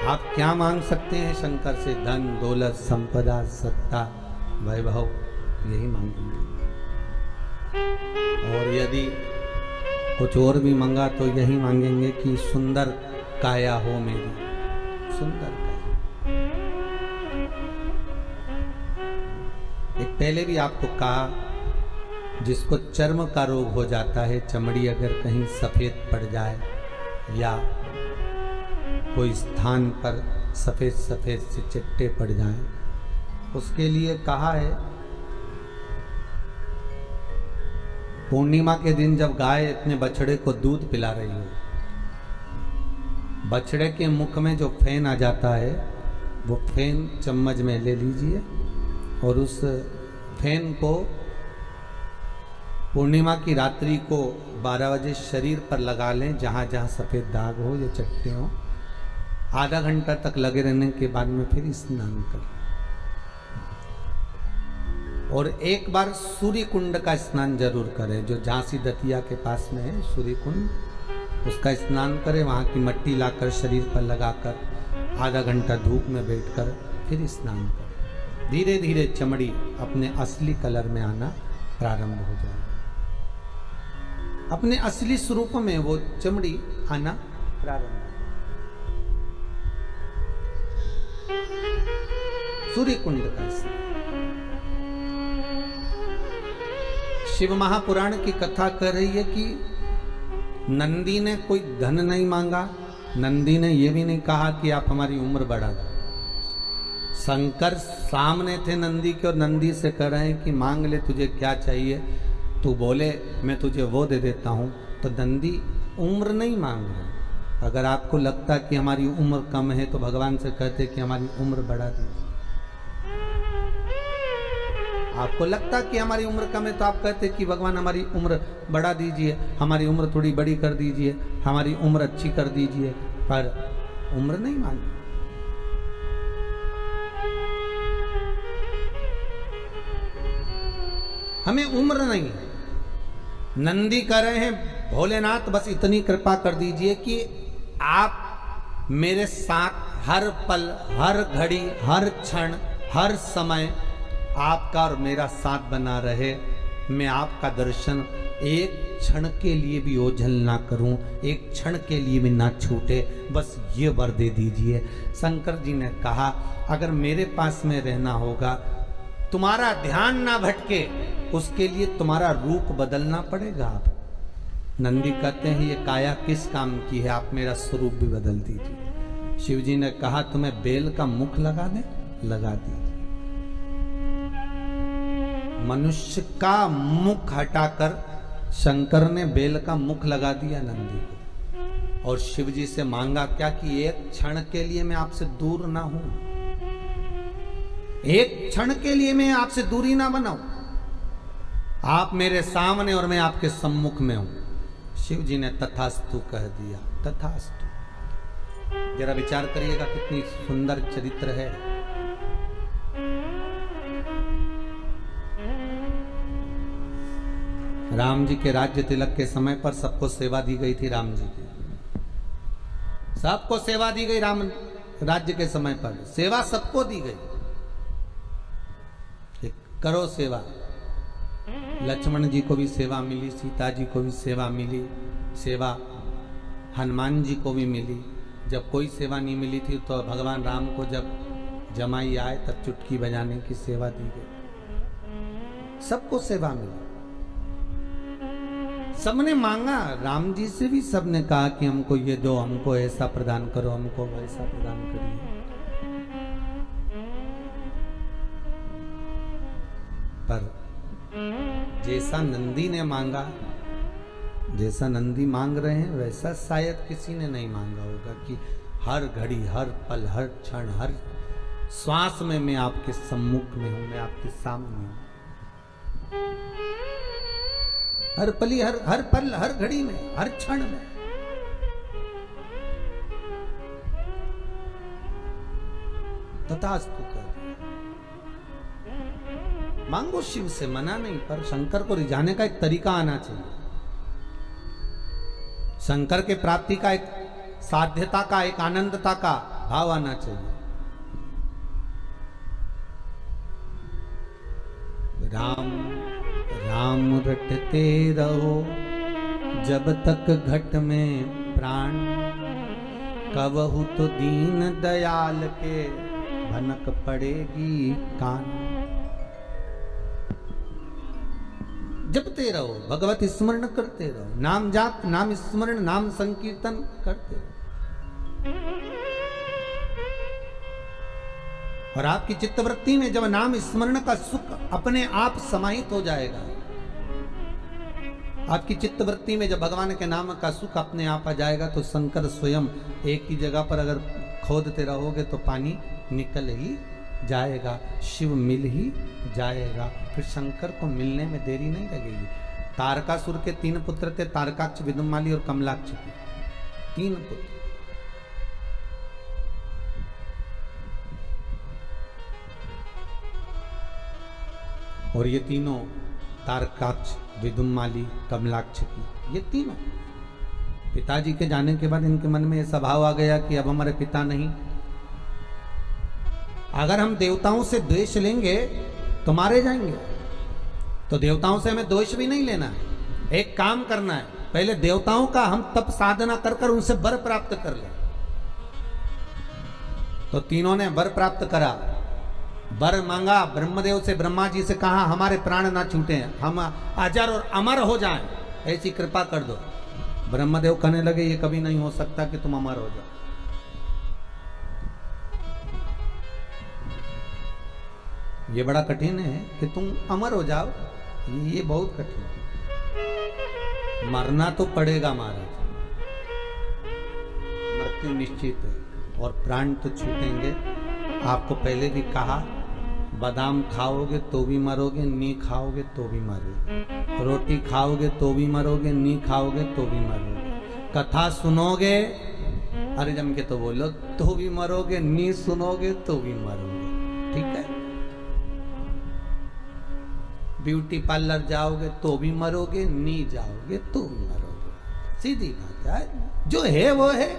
आप क्या मांग सकते हैं शंकर से? धन दौलत संपदा सत्ता वैभव, यही मांगेंगे। और यदि कुछ और भी मांगा तो यही मांगेंगे कि सुंदर काया हो मेरी, सुंदर काया। एक पहले भी आपको कहा, जिसको चर्म का रोग हो जाता है, चमड़ी अगर कहीं सफेद पड़ जाए या कोई स्थान पर सफेद सफेद से चिट्टे पड़ जाएं, उसके लिए कहा है पूर्णिमा के दिन जब गाय अपने बछड़े को दूध पिला रही हो, बछड़े के मुख में जो फेन आ जाता है वो फेन चम्मच में ले लीजिए और उस फेन को पूर्णिमा की रात्रि को 12 बजे शरीर पर लगा लें, जहाँ जहाँ सफ़ेद दाग हो या चट्टे हो। आधा घंटा तक लगे रहने के बाद में फिर स्नान करें और एक बार सूर्य कुंड का स्नान जरूर करें, जो झांसी दतिया के पास में है सूर्य कुंड, उसका स्नान करें। वहाँ की मट्टी लाकर शरीर पर लगाकर आधा घंटा धूप में बैठकर फिर स्नान करें। धीरे धीरे चमड़ी अपने असली कलर में आना प्रारंभ हो जाए, अपने असली स्वरूप में वो चमड़ी आना प्रारंभ। सूर्य कुंड का स्नान। शिव महापुराण की कथा कह रही है कि नंदी ने कोई धन नहीं मांगा, नंदी ने यह भी नहीं कहा कि आप हमारी उम्र बढ़ा दो। शंकर सामने थे नंदी के और नंदी से कह रहे हैं कि मांग ले, तुझे क्या चाहिए। तू बोले मैं तुझे वो दे देता हूं। तो नंदी उम्र नहीं मांग रहे। अगर आपको लगता कि हमारी उम्र कम है तो भगवान से कहते कि हमारी उम्र बढ़ा दीजिए। आपको लगता कि हमारी उम्र कम है तो आप कहते कि भगवान हमारी उम्र बढ़ा दीजिए, हमारी उम्र थोड़ी बड़ी कर दीजिए, हमारी उम्र अच्छी कर दीजिए। पर उम्र नहीं मांगी। हमें उम्र नहीं। नंदी कह रहे हैं भोलेनाथ बस इतनी कृपा कर दीजिए कि आप मेरे साथ हर पल, हर घड़ी, हर क्षण, हर समय आपका और मेरा साथ बना रहे। मैं आपका दर्शन एक क्षण के लिए भी ओझल ना करूं, एक क्षण के लिए भी ना छूटे, बस ये वर दे दीजिए। शंकर जी ने कहा अगर मेरे पास में रहना होगा, तुम्हारा ध्यान ना भटके, उसके लिए तुम्हारा रूप बदलना पड़ेगा। आप नंदी कहते हैं ये काया किस काम की है, आप मेरा स्वरूप भी बदल दीजिए। शिव जी ने कहा तुम्हें बेल का मुख लगा दे, लगा दीजिए। मनुष्य का मुख हटाकर शंकर ने बेल का मुख लगा दिया नंदी को। और शिव जी से मांगा क्या कि एक क्षण के लिए मैं आपसे दूर ना हूं, एक क्षण के लिए मैं आपसे दूरी ना बनाऊं, आप मेरे सामने और मैं आपके सम्मुख में हूं। शिव जी ने तथास्तु कह दिया। तथास्तु। जरा विचार करिएगा कितनी सुंदर चरित्र है। राम जी के राज्य तिलक के समय पर सबको सेवा दी गई थी। राम जी की सबको सेवा दी गई। राम राज्य के समय पर सेवा सबको दी गई। करो सेवा। लक्ष्मण जी को भी सेवा मिली, सीता जी को भी सेवा मिली, सेवा हनुमान जी को भी मिली। जब कोई सेवा नहीं मिली थी तो भगवान राम को जब जमाई आए तब चुटकी बजाने की सेवा दी गई। सबको सेवा मिली, सबने मांगा। राम जी से भी सबने कहा कि हमको ये दो, हमको ऐसा प्रदान करो, हमको वैसा प्रदान करिए। पर जैसा नंदी ने मांगा, जैसा नंदी मांग रहे हैं वैसा शायद किसी ने नहीं मांगा होगा कि हर घड़ी, हर पल, हर क्षण, हर श्वास में मैं आपके सम्मुख में हूं, मैं आपके सामने हूं। हर पली, हर पल, हर घड़ी में, हर क्षण में। तथास्तु कर मांगो, शिव से मना नहीं, पर शंकर को रिझाने का एक तरीका आना चाहिए। शंकर के प्राप्ति का एक साध्यता का, एक आनंदता का भाव आना चाहिए। राम राम रटते रहो जब तक घट में प्राण, कबहू तो दीन दयाल के भनक पड़ेगी कान। जपते रहो, भगवत स्मरण करते रहो, नाम जाप, नाम स्मरण, नाम संकीर्तन करते रहो। और आपकी चित्तवृत्ति में जब नाम स्मरण का सुख अपने आप समाहित हो जाएगा, आपकी चित्तवृत्ति में जब भगवान के नाम का सुख अपने आप आ जाएगा, तो शंकर स्वयं एक ही जगह पर अगर खोदते रहोगे तो पानी निकल ही जाएगा, शिव मिल ही जाएगा। फिर शंकर को मिलने में देरी नहीं लगेगी। तारकासुर के 3 पुत्र थे, तारकाक्ष, विदुमाली और कमलाक्ष के 3 पुत्र। और ये तीनों तारकाक्ष, विदुमाली, कमलाक्ष की, ये तीनों पिताजी के जाने के बाद इनके मन में यह स्वभाव आ गया कि अब हमारे पिता नहीं। अगर हम देवताओं से द्वेष लेंगे तो मारे जाएंगे, तो देवताओं से हमें द्वेष भी नहीं लेना है। एक काम करना है, पहले देवताओं का हम तप साधना कर कर उनसे वर प्राप्त कर ले। तो तीनों ने वर प्राप्त करा, वर मांगा ब्रह्मदेव से, ब्रह्मा जी से कहा हमारे प्राण ना छूटे, हम अजर और अमर हो जाएं, ऐसी कृपा कर दो। ब्रह्मदेव कहने लगे ये कभी नहीं हो सकता कि तुम अमर हो जाओ। ये बड़ा कठिन है कि तुम अमर हो जाओ, ये बहुत कठिन है। मरना तो पड़ेगा महाराज, मृत्यु निश्चित है और प्राण तो छूटेंगे। आपको पहले भी कहा, बादाम खाओगे तो भी मरोगे, नी खाओगे तो भी मरोगे, रोटी खाओगे तो भी मरोगे, नी खाओगे तो भी मरोगे, कथा सुनोगे, अरे जम के तो बोलो, तो भी मरोगे, नी सुनोगे तो भी मरोगे। ठीक है, ब्यूटी पार्लर जाओगे तो भी मरोगे, नी जाओगे तो भी मरोगे, सीधी बात है, जो है वो है।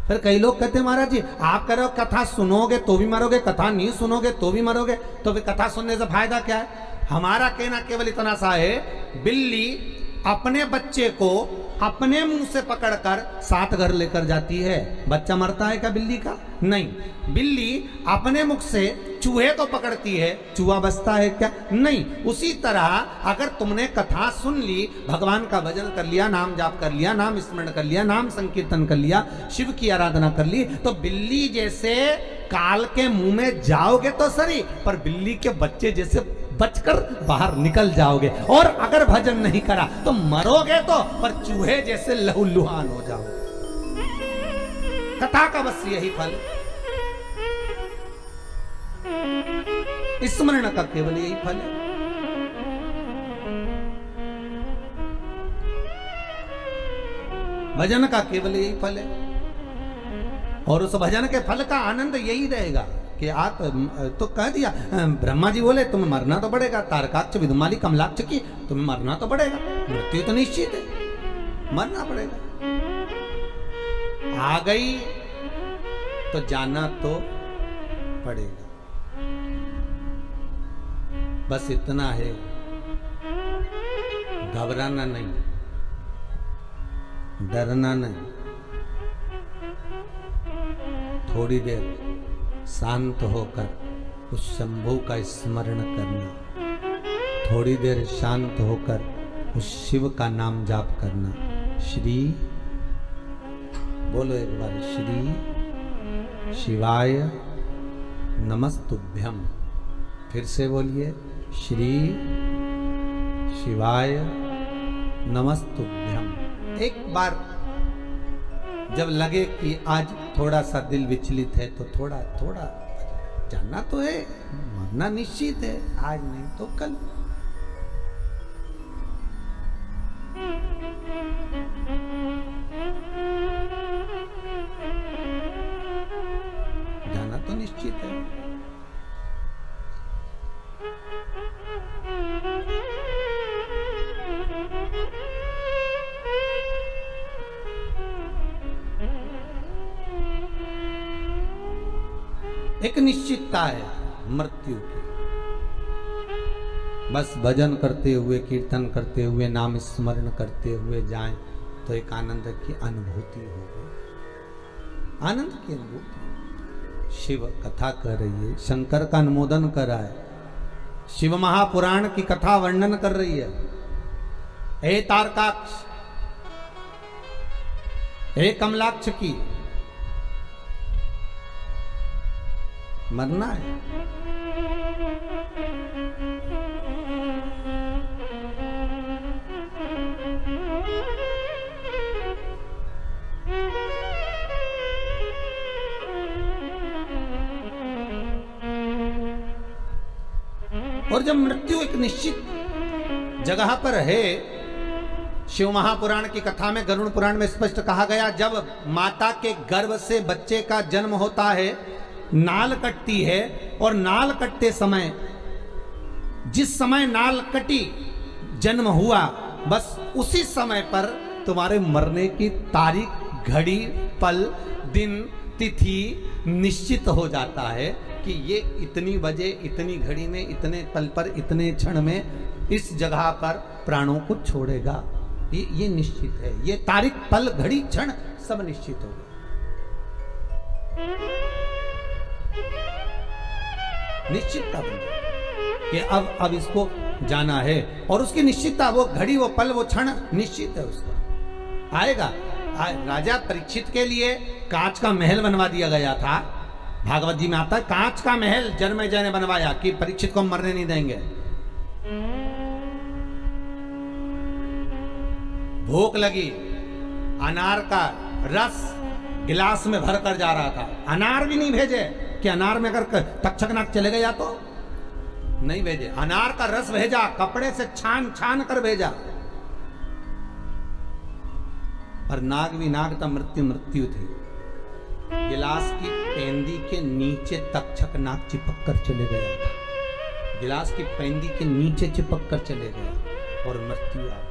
फिर कई लोग कहते महाराज जी आप कह रहे हो कथा सुनोगे तो भी मरोगे, कथा नहीं सुनोगे तो भी मरोगे, तो फिर कथा सुनने से फायदा क्या है? हमारा कहना केवल इतना सा है, बिल्ली अपने बच्चे को अपने मुंह से पकड़कर 7 घर लेकर जाती है, बच्चा मरता है क्या बिल्ली का? नहीं। बिल्ली अपने मुख से चूहे को पकड़ती है, चूहा बचता है क्या? नहीं। उसी तरह अगर तुमने कथा सुन ली, भगवान का भजन कर लिया, नाम जाप कर लिया, नाम स्मरण कर लिया, नाम संकीर्तन कर लिया, शिव की आराधना कर ली, तो बिल्ली जैसे काल के मुंह में जाओगे तो सही, पर बिल्ली के बच्चे जैसे बचकर बाहर निकल जाओगे। और अगर भजन नहीं करा तो मरोगे तो, पर चूहे जैसे लहूलुहान हो जाओगे। कथा का बस यही फल, स्मरण का केवल यही फल है। भजन का केवल यही फल है, और उस भजन के फल का आनंद यही रहेगा कि आप तो कह दिया, ब्रह्मा जी बोले तुम्हें मरना तो पड़ेगा, तारकाक्ष विदुमाली कमलाक्ष की तुम्हें मरना तो पड़ेगा, मृत्यु तो निश्चित है, मरना पड़ेगा। आ गई तो जाना तो पड़ेगा, बस इतना है, घबराना नहीं, डरना नहीं, थोड़ी देर शांत होकर उस शंभू का स्मरण करना, थोड़ी देर शांत होकर उस शिव का नाम जाप करना। श्री बोलो एक बार, श्री शिवाय नमस्तुभ्यम। फिर से बोलिए, श्री शिवाय नमस्तुभ्यम। एक बार जब लगे कि आज थोड़ा सा दिल विचलित है तो थोड़ा थोड़ा जानना तो है, मरना निश्चित है, आज नहीं तो कल। जाना तो निश्चित है। एक निश्चितता है मृत्यु की, बस भजन करते हुए, कीर्तन करते हुए, नाम स्मरण करते हुए जाएं तो एक आनंद की अनुभूति होगी, आनंद की अनुभूति। शिव कथा कर रही है, शंकर का अनुमोदन कर रहा है, शिव महापुराण की कथा वर्णन कर रही है। हे तारकाक्ष, हे कमलाक्ष की, मरना है। और जब मृत्यु एक निश्चित जगह पर है, शिव महापुराण की कथा में, गरुड़ पुराण में स्पष्ट कहा गया, जब माता के गर्भ से बच्चे का जन्म होता है, नाल कटती है, और नाल कटते समय, जिस समय नाल कटी, जन्म हुआ, बस उसी समय पर तुम्हारे मरने की तारीख, घड़ी, पल, दिन, तिथि निश्चित हो जाता है कि ये इतनी बजे, इतनी घड़ी में, इतने पल पर, इतने क्षण में इस जगह पर प्राणों को छोड़ेगा। ये निश्चित है, ये तारीख पल घड़ी क्षण सब निश्चित हो गया। निश्चितता बन गई कि अब इसको जाना है, और उसकी निश्चितता, वो घड़ी, वो पल, वो क्षण निश्चित है उसका, आएगा। राजा परीक्षित के लिए कांच का महल बनवा दिया गया था। भागवत जी में आता है कांच का महल जन्मेजय ने बनवाया कि परीक्षित को मरने नहीं देंगे। भूख लगी, अनार का रस गिलास में भर कर जा रहा था, अनार भी नहीं भेजे कि अनार में अगर तक्षक नाग चले गया तो नहीं भेजे, अनार का रस भेजा, कपड़े से छान छान कर भेजा, पर नाग भी नाग था, मृत्यु मृत्यु थी। गिलास की पेंदी के नीचे तक्षक नाग चिपक कर चले गया था, गिलास की पेंदी के नीचे चिपक कर चले गया और मृत्यु आ गई।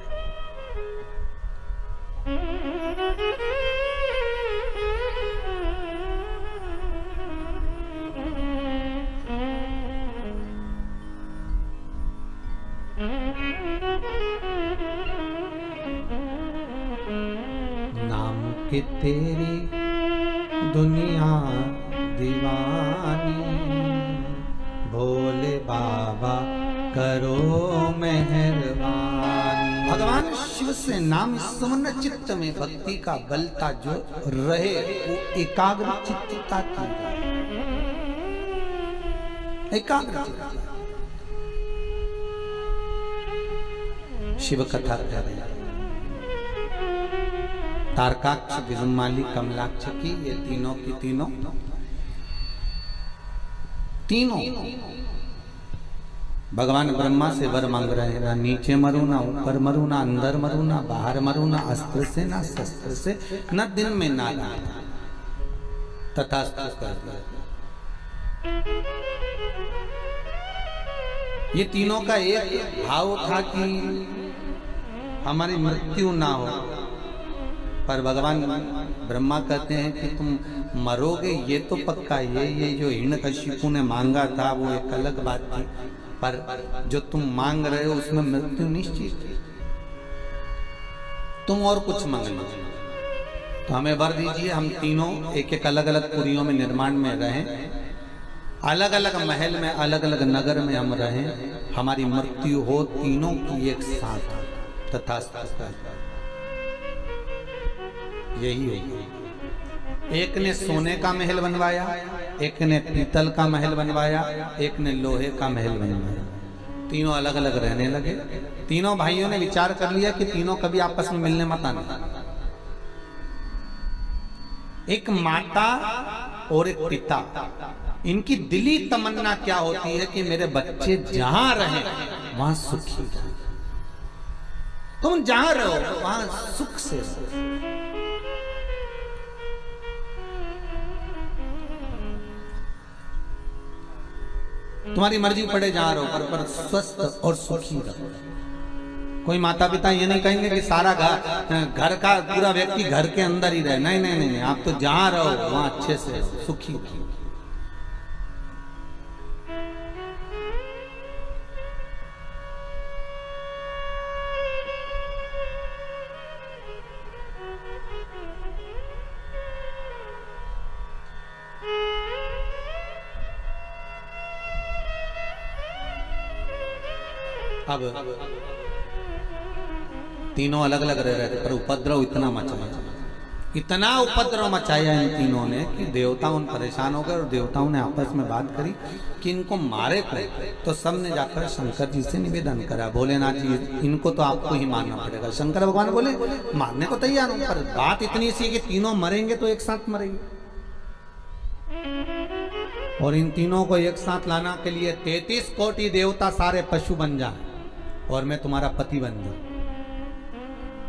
नाम के तेरी दुनिया दीवानी, भोले बाबा करो मेहरबानी। भगवान शिव से नाम स्मरण चित्त में भक्ति का बलता जो रहे, वो एकाग्र चित्तता की, एकाग्र चित्त। शिव कथा कह रहे हैं, तारकाक्ष, विजुमाली, कमलाक्ष की, ये तीनों की तीनों भगवान ब्रह्मा से वर मांग रहे हैं, नीचे मरू ना, ऊपर मरू ना, अंदर मरू ना, बाहर मरू ना, अस्त्र से ना शस्त्र से, न दिन में ना रात, तथास्तु कर दिया। ये तीनों का एक भाव था कि हमारी मृत्यु ना हो, पर भगवान ब्रह्मा कहते हैं कि तुम मरोगे ये तो पक्का, ये जो हिरण्यकशिपु ने मांगा था वो एक अलग बात थी, पर जो तुम मांग रहे हो उसमें मृत्यु निश्चित है। तुम और कुछ मांग लो तो हमें वर दीजिए, हम तीनों एक एक अलग अलग पुरियों में निर्माण में रहें, अलग अलग महल में, अलग अलग नगर में हम रहें, हमारी मृत्यु हो तीनों की एक साथ, तथास्तु। यही है। एक ने सोने का महल बनवाया, एक ने पीतल का महल बनवाया, एक ने लोहे का महल बनवाया, तीनों अलग अलग रहने लगे। तीनों भाइयों ने विचार कर लिया कि तीनों कभी आपस में मिलने मत आना। एक माता और एक पिता, इनकी दिली तमन्ना क्या होती है कि मेरे बच्चे जहां रहें वहां सुखी रहें। तुम जहां रहो वहां सुख से रहो। तुम्हारी मर्जी पड़े जहां रहो, पर स्वस्थ और सुखी रहो। कोई माता पिता ये नहीं कहेंगे कि सारा घर का पूरा व्यक्ति घर के अंदर ही रहे। नहीं नहीं नहीं, आप तो जहां रहो वहां अच्छे से सुखी रहो। अब तीनों अलग अलग रह रहे थे, पर उपद्रव इतना उपद्रव मचाया इन तीनों ने कि देवता उन परेशान हो गए, और देवताओं ने आपस में बात करी कि इनको मारे कोई। तो सब ने जाकर शंकर जी से निवेदन करा, भोलेनाथ जी इनको तो आपको ही मारना पड़ेगा। शंकर भगवान बोले मारने को तैयार हूं, पर बात इतनी सी कि तीनों मरेंगे तो एक साथ मरेंगे, और इन तीनों को एक साथ लाना के लिए 33 कोटि देवता सारे पशु बन जाए और मैं तुम्हारा पति बन जाऊं।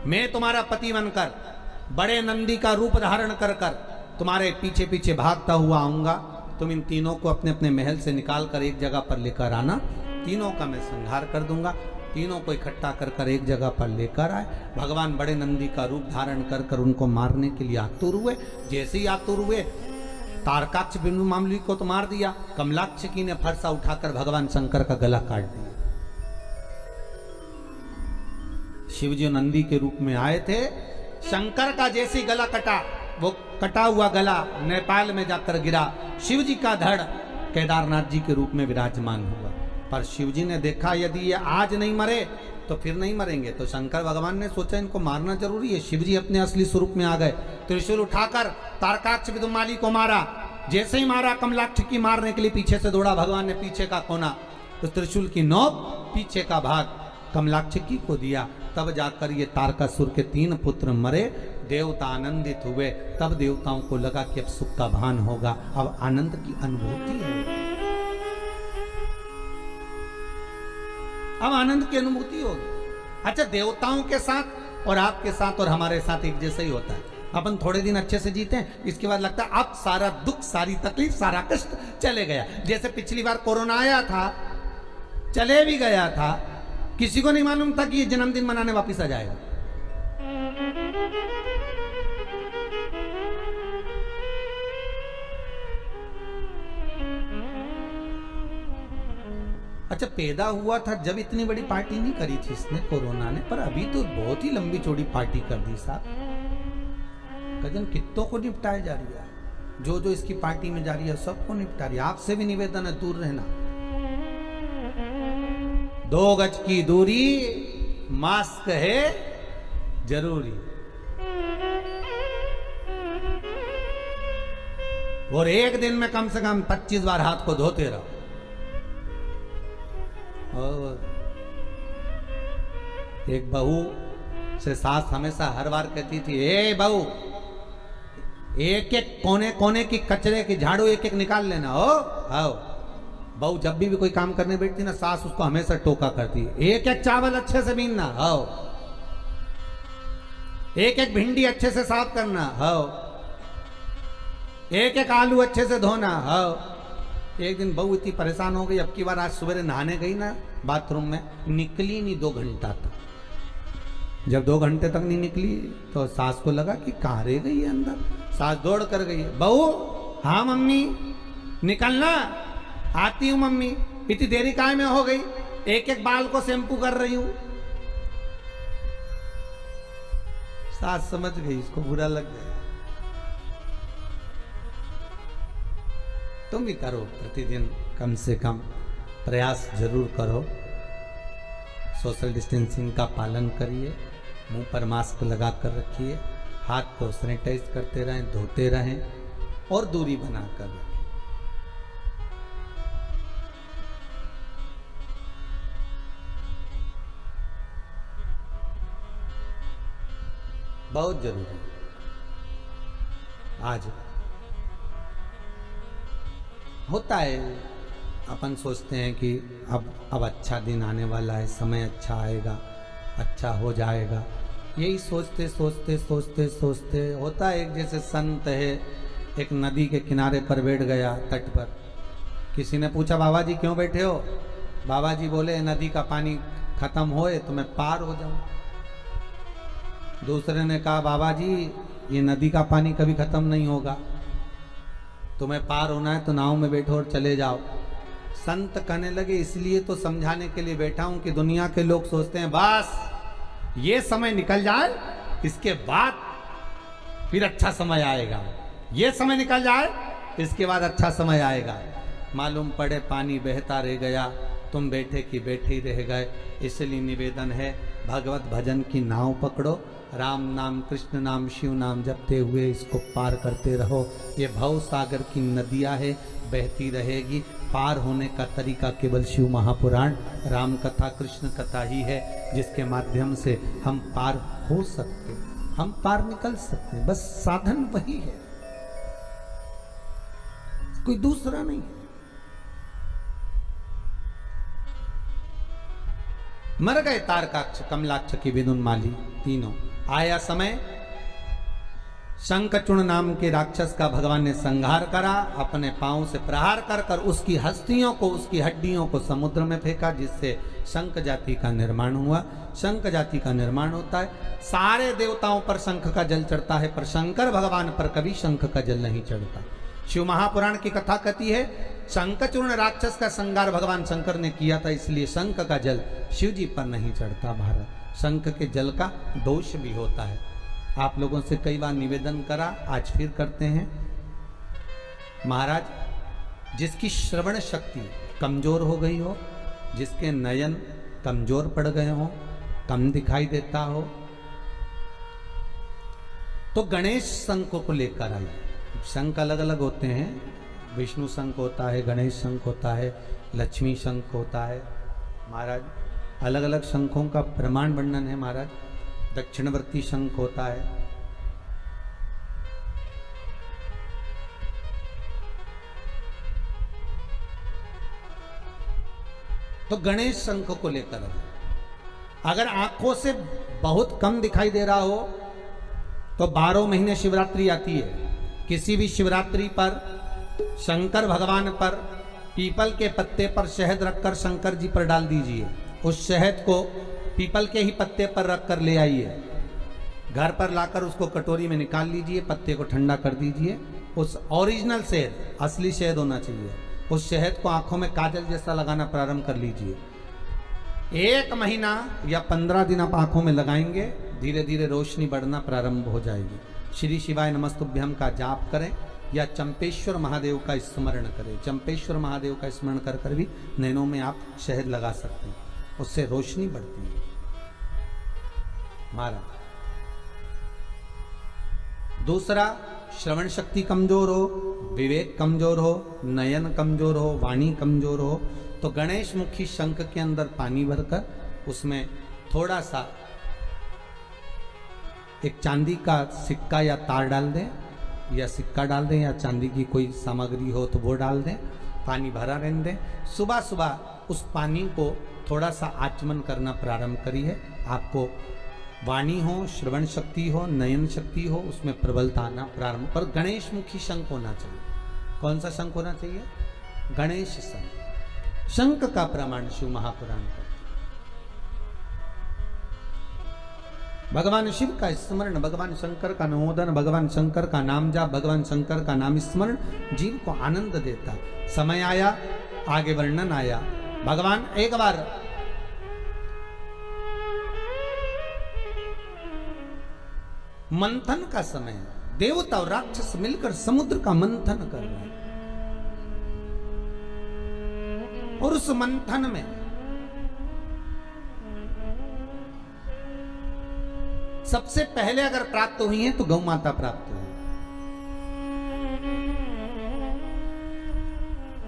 मैं तुम्हारा पति बनकर बड़े नंदी का रूप धारण कर कर तुम्हारे पीछे पीछे भागता हुआ आऊंगा। तुम इन तीनों को अपने अपने महल से निकाल कर एक जगह पर लेकर आना, तीनों का मैं संहार कर दूंगा। तीनों को इकट्ठा कर कर एक जगह पर लेकर आए। भगवान बड़े नंदी का रूप धारण कर कर उनको मारने के लिए आतुर हुए। जैसे ही आतुर हुए, तारकाक्ष बिंदु मामली को तो मार दिया, कमलाक्ष की ने फरसा उठाकर भगवान शंकर का गला काट दिया। शिव जी नंदी के रूप में आए थे। शंकर का जैसी गला कटा, वो कटा हुआ गला नेपाल में जाकर गिरा। शिव जी का धड़ केदारनाथ जी के रूप में विराजमान हुआ। पर शिव जी ने देखा यदि ये आज नहीं मरे तो फिर नहीं मरेंगे, तो शंकर भगवान ने सोचा इनको मारना जरूरी है। शिव जी अपने असली स्वरूप में आ गए, त्रिशूल उठाकर तारकाक्ष विदुमाली को मारा। जैसे ही मारा, कमलाक्ष की मारने के लिए पीछे से दौड़ा। भगवान ने पीछे का कोना, उस त्रिशूल की नोक पीछे का भाग कमलाक्षकी को दिया। तब जाकर ये तारकासुर के 3 पुत्र मरे। देवता आनंदित हुए। तब देवताओं को लगा कि अब सुख का भान होगा, अब आनंद की अनुभूति है, अब आनंद की अनुभूति होगी। अच्छा, देवताओं के साथ और आपके साथ और हमारे साथ एक जैसा ही होता है। अपन थोड़े दिन अच्छे से जीते हैं, इसके बाद लगता है अब सारा दुख, सारी तकलीफ, सारा कष्ट चले गया। जैसे पिछली बार कोरोना आया था, चले भी गया था, किसी को नहीं मालूम था कि ये जन्मदिन मनाने वापिस आ जाएगा। अच्छा, पैदा हुआ था जब इतनी बड़ी पार्टी नहीं करी थी इसने, कोरोना ने, पर अभी तो बहुत ही लंबी चौड़ी पार्टी कर दी साहब। कजन कितनों को निपटाया जा रही है, जो जो इसकी पार्टी में जा रही है सबको निपटा रही है। आपसे भी निवेदन है, दूर रहना, 2 गज की दूरी, मास्क है जरूरी, और एक दिन में कम से कम 25 बार हाथ को धोते रहो। और एक बहू से सास हमेशा हर बार कहती थी, ए बहू, एक एक कोने कोने की कचरे की झाड़ू एक एक निकाल लेना। हो आओ। बहू जब भी कोई काम करने बैठती ना, सास उसको हमेशा टोका करती है, एक एक चावल अच्छे से बीनना। आओ। एक एक भिंडी अच्छे से साफ करना। आओ। एक एक आलू अच्छे से धोना। आओ। एक दिन बहू इतनी परेशान हो गई, अब की बार आज सुबह नहाने गई ना बाथरूम में, निकली नहीं 2 घंटा तक। जब 2 घंटे तक नहीं निकली तो सास को लगा कि कहाँ रह गई है अंदर। सास दौड़ कर गई, बहू, हाँ मम्मी निकलना, आती हूँ मम्मी। इतनी देरी काहे में हो गई, एक एक बाल को शैम्पू कर रही हूँ। सास समझ गई, इसको बुरा लग गया। तुम भी करो, प्रतिदिन कम से कम प्रयास जरूर करो। सोशल डिस्टेंसिंग का पालन करिए, मुंह पर मास्क लगा कर रखिए, हाथ को सैनिटाइज करते रहें, धोते रहें और दूरी बनाकर रखें। बहुत जरूरी। आज होता है, अपन सोचते हैं कि अब अच्छा दिन आने वाला है, समय अच्छा आएगा, अच्छा हो जाएगा। यही सोचते सोचते सोचते सोचते होता है। एक जैसे संत है, एक नदी के किनारे पर बैठ गया, तट पर। किसी ने पूछा, बाबा जी क्यों बैठे हो? बाबा जी बोले, नदी का पानी खत्म होए तो मैं पार हो जाऊं। दूसरे ने कहा, बाबा जी ये नदी का पानी कभी खत्म नहीं होगा, तुम्हें पार होना है तो नाव में बैठो और चले जाओ। संत कहने लगे, इसलिए तो समझाने के लिए बैठा हूं कि दुनिया के लोग सोचते हैं बस ये समय निकल जाए, इसके बाद फिर अच्छा समय आएगा, ये समय निकल जाए इसके बाद अच्छा समय आएगा। मालूम पड़े पानी बहता रह गया, तुम बैठे कि बैठे ही रह गए। इसलिए निवेदन है, भगवत भजन की नाव पकड़ो, राम नाम, कृष्ण नाम, शिव नाम जपते हुए इसको पार करते रहो। ये भव सागर की नदियाँ है, बहती रहेगी। पार होने का तरीका केवल शिव महापुराण, राम कथा, कृष्ण कथा ही है, जिसके माध्यम से हम पार हो सकते, हम पार निकल सकते। बस साधन वही है, कोई दूसरा नहीं है। मर गए तारकाक्ष, कमलाक्ष की विदुन्माली तीनों। आया समय, शंखचूर्ण नाम के राक्षस का भगवान ने संहार करा, अपने पांव से प्रहार कर कर उसकी हस्तियों को, उसकी हड्डियों को समुद्र में फेंका, जिससे शंख जाति का निर्माण हुआ। शंख जाति का निर्माण होता है, सारे देवताओं पर शंख का जल चढ़ता है, पर शंकर भगवान पर कभी शंख का जल नहीं चढ़ता। शिव महापुराण की कथा कहती है, शंखचूर्ण राक्षस का संहार भगवान शंकर ने किया था, इसलिए शंख का जल शिव जी पर नहीं चढ़ता। भारत शंख के जल का दोष भी होता है। आप लोगों से कई बार निवेदन करा, आज फिर करते हैं। महाराज, जिसकी श्रवण शक्ति कमजोर हो गई हो, जिसके नयन कमजोर पड़ गए हो, कम दिखाई देता हो, तो गणेश शंख को लेकर आइए। शंख अलग अलग होते हैं, विष्णु शंख होता है, गणेश शंख होता है, लक्ष्मी शंख होता है। महाराज, अलग अलग शंखों का प्रमाण वर्णन है। महाराज, दक्षिणवर्ती शंख होता है, तो गणेश शंख को लेकर आइए। अगर आंखों से बहुत कम दिखाई दे रहा हो तो 12 महीने शिवरात्रि आती है, किसी भी शिवरात्रि पर शंकर भगवान पर पीपल के पत्ते पर शहद रखकर शंकर जी पर डाल दीजिए। उस शहद को पीपल के ही पत्ते पर रखकर ले आइए, घर पर लाकर उसको कटोरी में निकाल लीजिए, पत्ते को ठंडा कर दीजिए। उस ओरिजिनल शहद, असली शहद होना चाहिए, उस शहद को आंखों में काजल जैसा लगाना प्रारंभ कर लीजिए। 1 महीना या 15 दिन आप आंखों में लगाएंगे, धीरे धीरे रोशनी बढ़ना प्रारंभ हो जाएगी। श्री शिवाय नमस्तुभ्यम का जाप करें या चंपेश्वर महादेव का स्मरण करें। चंपेश्वर महादेव का स्मरण कर कर भी नैनों में आप शहद लगा सकते हैं, उससे रोशनी बढ़ती है। महाराज, दूसरा, श्रवण शक्ति कमजोर हो, विवेक कमजोर हो, नयन कमजोर हो, वाणी कमजोर हो, तो गणेश मुखी शंख के अंदर पानी भरकर उसमें थोड़ा सा एक चांदी का सिक्का या तार डाल दें, या सिक्का डाल दें, या चांदी की कोई सामग्री हो तो वो डाल दें, पानी भरा रहने दें। सुबह सुबह उस पानी को थोड़ा सा आचमन करना प्रारंभ करिए। आपको वाणी हो, श्रवण शक्ति हो, नयन शक्ति हो, उसमें प्रबलता आना प्रारंभ। पर गणेश मुखी शंख होना चाहिए। कौन सा शंख होना चाहिए? गणेश शंख। शंख का प्रमाण शिव महापुराण का। भगवान शिव का स्मरण, भगवान शंकर का नमोदन, भगवान शंकर का नाम जाप, भगवान शंकर का नाम स्मरण जीव को आनंद देता। समय आया, आगे वर्णन आया। भगवान एक बार मंथन का समय, देवता और राक्षस मिलकर समुद्र का मंथन कर रहे हैं, और उस मंथन में सबसे पहले अगर प्राप्त हुई है तो गौ माता प्राप्त हुई।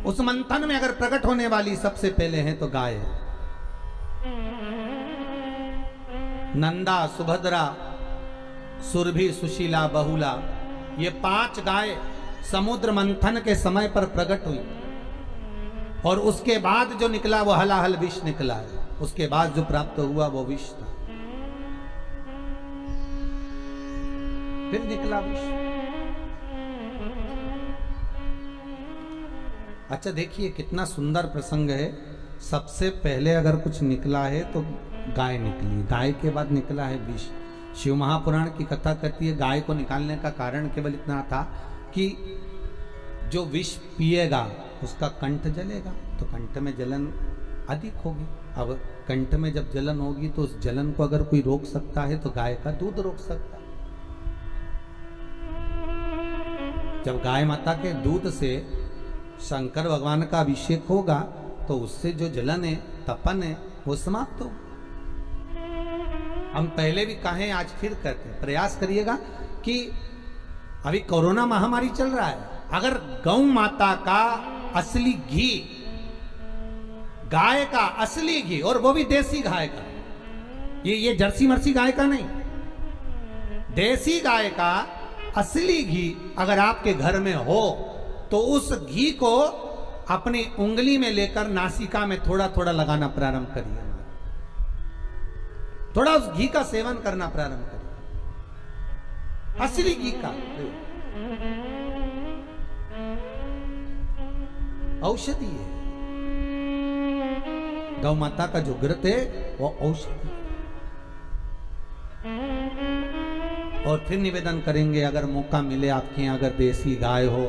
उस मंथन में अगर प्रकट होने वाली सबसे पहले है तो गाय। नंदा, सुभद्रा, सुरभि, सुशीला, बहुला, ये 5 गाय समुद्र मंथन के समय पर प्रकट हुई, और उसके बाद जो निकला वो हलाहल विष निकला है। उसके बाद जो प्राप्त हुआ वो विष था, फिर निकला विष। अच्छा, देखिए कितना सुंदर प्रसंग है। सबसे पहले अगर कुछ निकला है तो गाय निकली, गाय के बाद निकला है विष। शिव महापुराण की कथा कहती है गाय को निकालने का कारण केवल इतना था कि जो विष पिएगा उसका कंठ जलेगा, तो कंठ में जलन अधिक होगी। अब कंठ में जब जलन होगी तो उस जलन को अगर कोई रोक सकता है तो गाय का दूध रोक सकता है। जब गाय माता के दूध से शंकर भगवान का अभिषेक होगा तो उससे जो जलन है, तपन है, वो समाप्त हो। हम पहले भी कहें, आज फिर कहते हैं, प्रयास करिएगा कि अभी कोरोना महामारी चल रहा है, अगर गौ माता का असली घी, गाय का असली घी, और वो भी देसी गाय का, ये जर्सी मर्सी गाय का नहीं, देसी गाय का असली घी अगर आपके घर में हो तो उस घी को अपनी उंगली में लेकर नासिका में थोड़ा थोड़ा लगाना प्रारंभ करिए। थोड़ा उस घी का सेवन करना प्रारंभ करिए, असली घी का। औषधि है, गौ माता का जो घृत है वो औषधि। और फिर निवेदन करेंगे, अगर मौका मिले आपके यहाँ अगर देसी गाय हो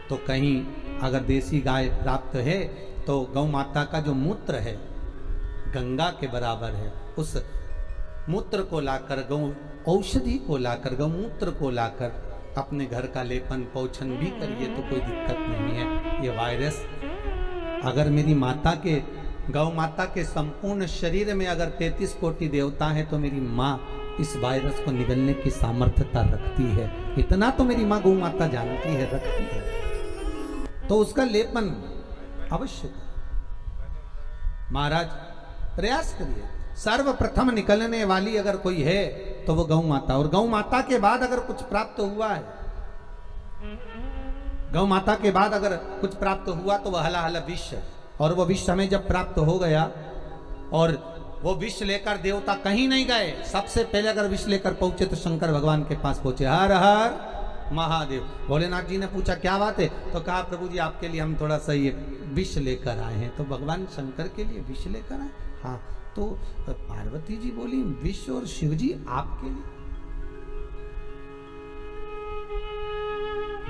तो कहीं अगर देसी गाय प्राप्त है तो गौ माता का जो मूत्र है गंगा के बराबर है, उस मूत्र को लाकर, गौ औषधि को लाकर, गौमूत्र को लाकर अपने घर का लेपन पोषण भी करिए तो कोई दिक्कत नहीं है। ये वायरस अगर मेरी माता के, गौ माता के संपूर्ण शरीर में अगर 33 कोटि देवता है तो मेरी माँ इस वायरस को निगलने की सामर्थ्यता रखती है। इतना तो मेरी माँ गौ माता जानती है, रखती है, तो उसका लेपन अवश्य। महाराज प्रयास करिए, सर्वप्रथम निकलने वाली अगर कोई है तो वो गौ माता, और गौ माता के बाद अगर कुछ प्राप्त हुआ है, गौ माता के बाद अगर कुछ प्राप्त हुआ तो वह हला हला विष, और वो विष हमें जब प्राप्त हो गया और वो विष लेकर देवता कहीं नहीं गए, सबसे पहले अगर विष लेकर पहुंचे तो शंकर भगवान के पास पहुंचे। हर हर महादेव। भोलेनाथ जी ने पूछा क्या बात है, तो कहा प्रभु जी आपके लिए हम थोड़ा सा ये विष लेकर आए हैं। तो भगवान शंकर के लिए विष लेकर आए? हाँ। तो पार्वती जी बोली विष और शिव जी आपके लिए,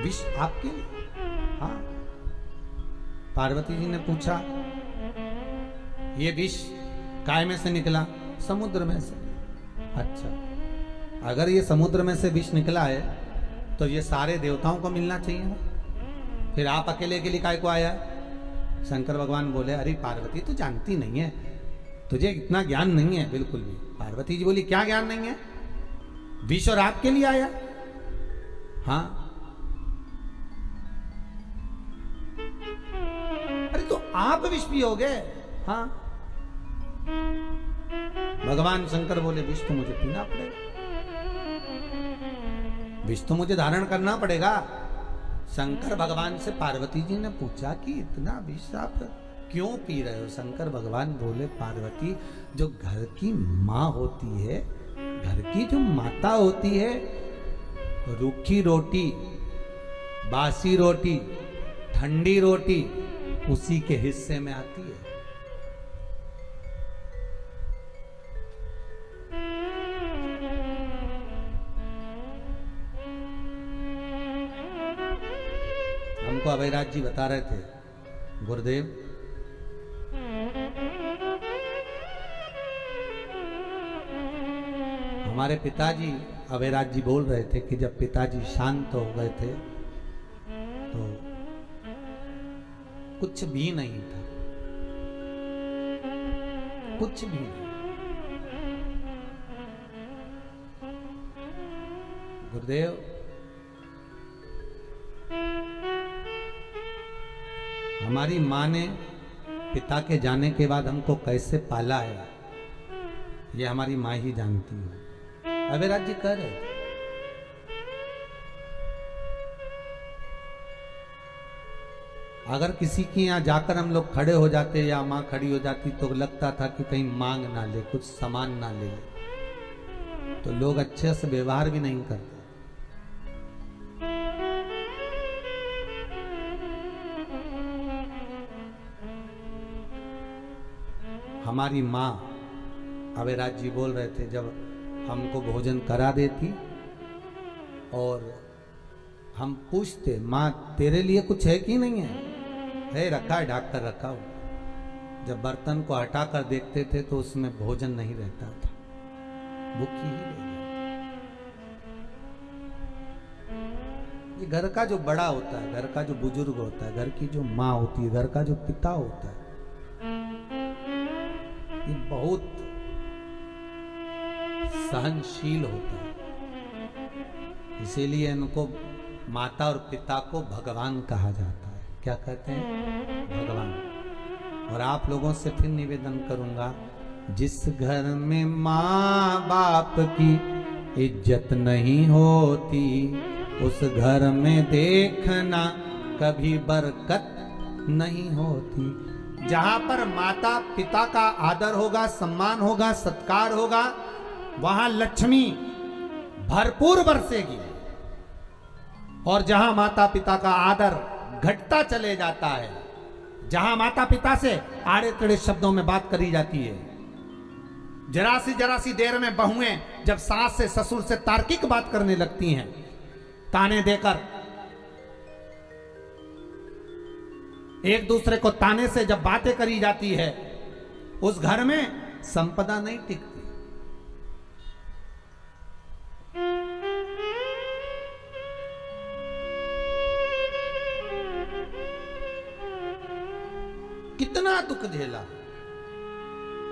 विष आपके लिए? हाँ। पार्वती जी ने पूछा ये विष काय में से निकला? समुद्र में से। अच्छा, अगर ये समुद्र में से विष निकला है तो ये सारे देवताओं को मिलना चाहिए ना, फिर आप अकेले के लिए काय को आया? शंकर भगवान बोले अरे पार्वती तू जानती नहीं है, तुझे इतना ज्ञान नहीं है बिल्कुल भी। पार्वती जी बोली क्या ज्ञान नहीं है? विष और आपके लिए आया? हाँ। अरे तो आप विष पियोगे? हाँ। भगवान शंकर बोले विष तो मुझे पीना पड़ेगा, विष तो मुझे धारण करना पड़ेगा। शंकर भगवान से पार्वती जी ने पूछा कि इतना विष आप क्यों पी रहे हो? शंकर भगवान बोले पार्वती जो घर की माँ होती है, घर की जो माता होती है, रूखी रोटी, बासी रोटी, ठंडी रोटी उसी के हिस्से में आती है। हमको अभयराज जी बता रहे थे, गुरुदेव हमारे पिताजी, अभयराज जी बोल रहे थे कि जब पिताजी शांत हो गए थे तो कुछ भी नहीं था, कुछ भी नहीं। गुरुदेव हमारी माँ ने पिता के जाने के बाद हमको कैसे पाला है ये हमारी माँ ही जानती है। अभयराज जी कह रहे थे अगर किसी के यहाँ जाकर हम लोग खड़े हो जाते या माँ खड़ी हो जाती तो लगता था कि कहीं मांग ना ले, कुछ सामान ना ले, तो लोग अच्छे से व्यवहार भी नहीं करते। हमारी माँ, अभयराज जी बोल रहे थे, जब हमको भोजन करा देती और हम पूछते माँ तेरे लिए कुछ है कि नहीं है? है, रखा है, ढक कर रखा हो। जब बर्तन को हटा कर देखते थे तो उसमें भोजन नहीं रहता था, भूखी ही रह जाती। ये घर का जो बड़ा होता है, घर का जो बुजुर्ग होता है, घर की जो माँ होती है, घर का जो पिता होता है, ये बहुत सहनशील होता है। इसीलिए इनको माता और पिता को भगवान कहा जाता है। क्या कहते हैं? भगवान। और आप लोगों से फिर निवेदन करूंगा, जिस घर में माँ बाप की इज्जत नहीं होती उस घर में देखना कभी बरकत नहीं होती। जहां पर माता पिता का आदर होगा, सम्मान होगा, सत्कार होगा, वहां लक्ष्मी भरपूर बरसेगी। और जहां माता पिता का आदर घटता चले जाता है, जहां माता पिता से आड़े टेढ़े शब्दों में बात करी जाती है, जरा सी देर में बहुएं जब सास से ससुर से तार्किक बात करने लगती हैं, ताने देकर, एक दूसरे को ताने से जब बातें करी जाती है, उस घर में संपदा नहीं टिकती। कितना दुख झेला।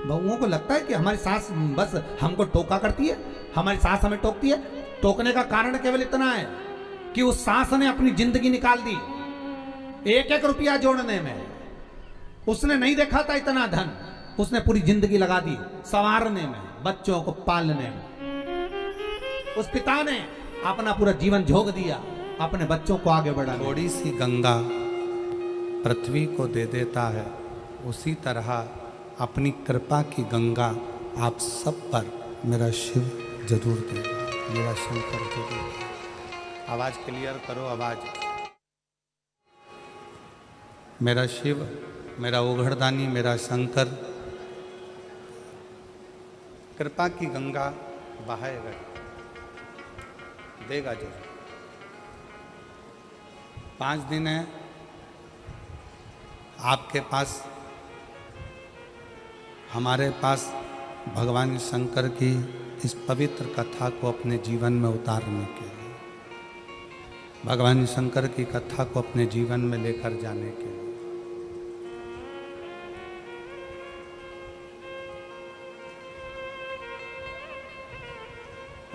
बहुओं को लगता है कि हमारी सास बस हमको टोका करती है, हमारी सास हमें टोकती है। टोकने का कारण केवल इतना है कि उस सास ने अपनी जिंदगी निकाल दी एक एक रुपया जोड़ने में। उसने नहीं देखा था इतना धन, उसने पूरी जिंदगी लगा दी संवारने में, बच्चों को पालने में। उस पिता ने अपना पूरा जीवन झोंक दिया अपने बच्चों को आगे बढ़ा। थोड़ी सी गंगा पृथ्वी को दे देता है, उसी तरह अपनी कृपा की गंगा आप सब पर मेरा शिव जरूर देगा, मेरा शंकर जरूर। आवाज क्लियर करो, आवाज। मेरा शिव, मेरा ओघड़दानी, मेरा शंकर कृपा की गंगा बहाएगा, देगा जरूर। 5 दिन है आपके पास, हमारे पास भगवान शंकर की इस पवित्र कथा को अपने जीवन में उतारने के लिए, भगवान शंकर की कथा को अपने जीवन में लेकर जाने के लिए।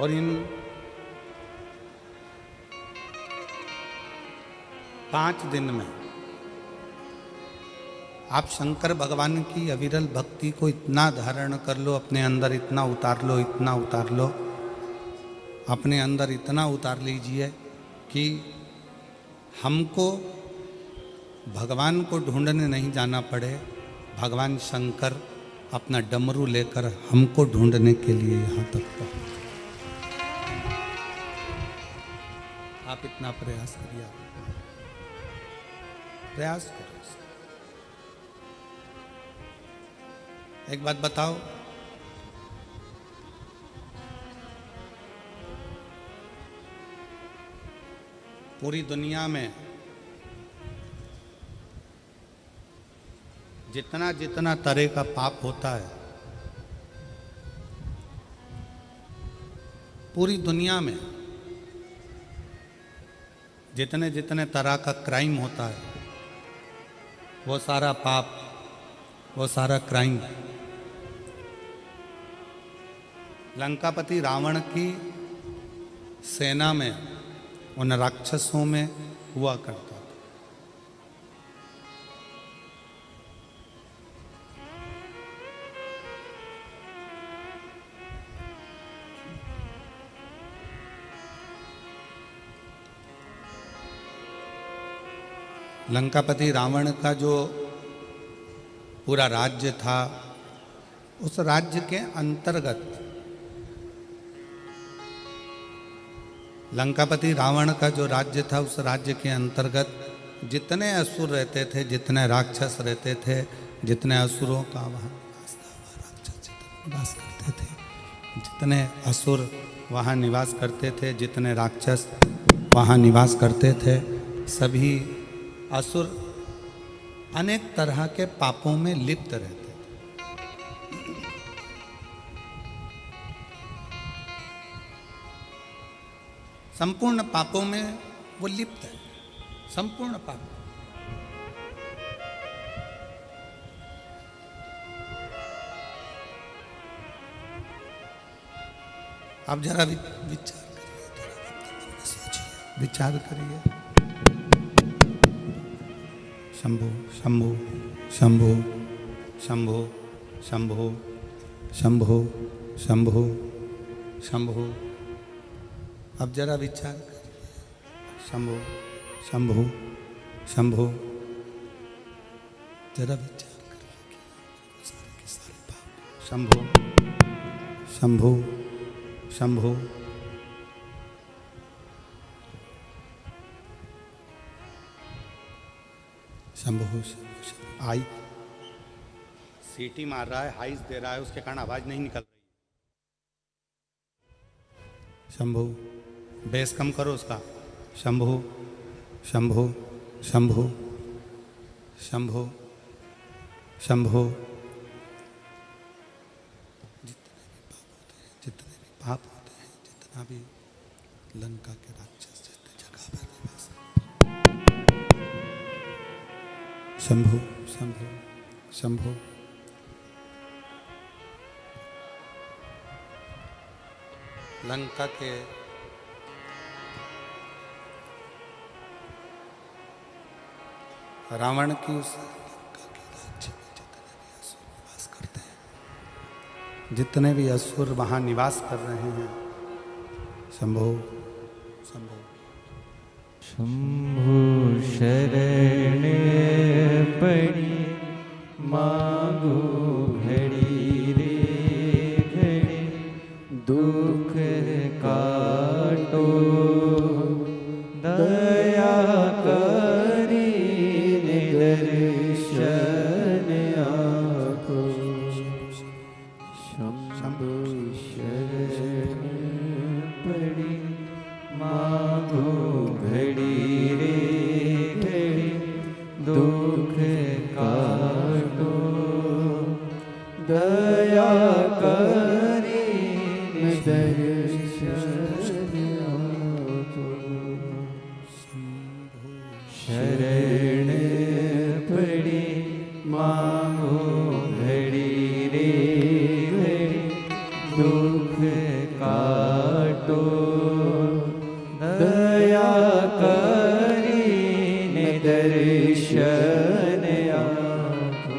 और इन 5 दिन में आप शंकर भगवान की अविरल भक्ति को इतना धारण कर लो, अपने अंदर इतना उतार लो, इतना उतार लो, अपने अंदर इतना उतार लीजिए कि हमको भगवान को ढूंढने नहीं जाना पड़े, भगवान शंकर अपना डमरू लेकर हमको ढूंढने के लिए यहाँ तक पहुँचे। आप इतना प्रयास करिए, प्रयास करो। एक बात बताओ, पूरी दुनिया में जितना जितना तरह का पाप होता है, पूरी दुनिया में जितने जितने तरह का क्राइम होता है, वो सारा पाप, वो सारा क्राइम लंकापति रावण की सेना में, उन राक्षसों में हुआ करता था। लंकापति रावण का जो पूरा राज्य था, उस राज्य के अंतर्गत, लंकापति रावण का जो राज्य था, उस राज्य के अंतर्गत जितने असुर रहते थे, जितने राक्षस रहते थे, जितने असुरों का वहाँ निवास था, वह राक्षस निवास करते थे, जितने असुर वहाँ निवास करते थे, जितने राक्षस वहाँ निवास करते थे, सभी असुर अनेक तरह के पापों में लिप्त रहते थे। संपूर्ण पापों में वो लिप्त है, संपूर्ण पाप। आप जरा विचार करिए, विचार करिए। शंभो शंभो शंभो शंभो शंभो शंभो शंभो शंभो। अब जरा विचार करिए। शंभो शंभो शंभो, जरा विचार करिए कि सारे के सारे पाप। शंभो शंभो शंभो। शंभो शंभो। आई सीटी मार रहा है, हाइस दे रहा है, उसके कारण आवाज नहीं निकल रही। शंभो, बेस कम करो उसका। शंभो शंभो शंभो शंभो शंभो। जितने भी पाप होते हैं, जितना भी लंका के राक्षस जितने जगह पर निवास। शंभो शंभो शंभो। लंका के रावण की उस निवास करते हैं, जितने भी असुर वहां निवास कर रहे हैं, शंभो शंभो। शंभु शरण पड़ी मांगो घड़ी रे घड़ी, दुख काटो दया करी दर्शन आपो। शंभु शरण पड़ी मांगो घड़ी रे घड़ी, दुख काटो दया करी दर्शन आपो। शरण पड़ी मांगो घड़ी रे घड़ी, दुख काटो दया करी दर्शन आपो।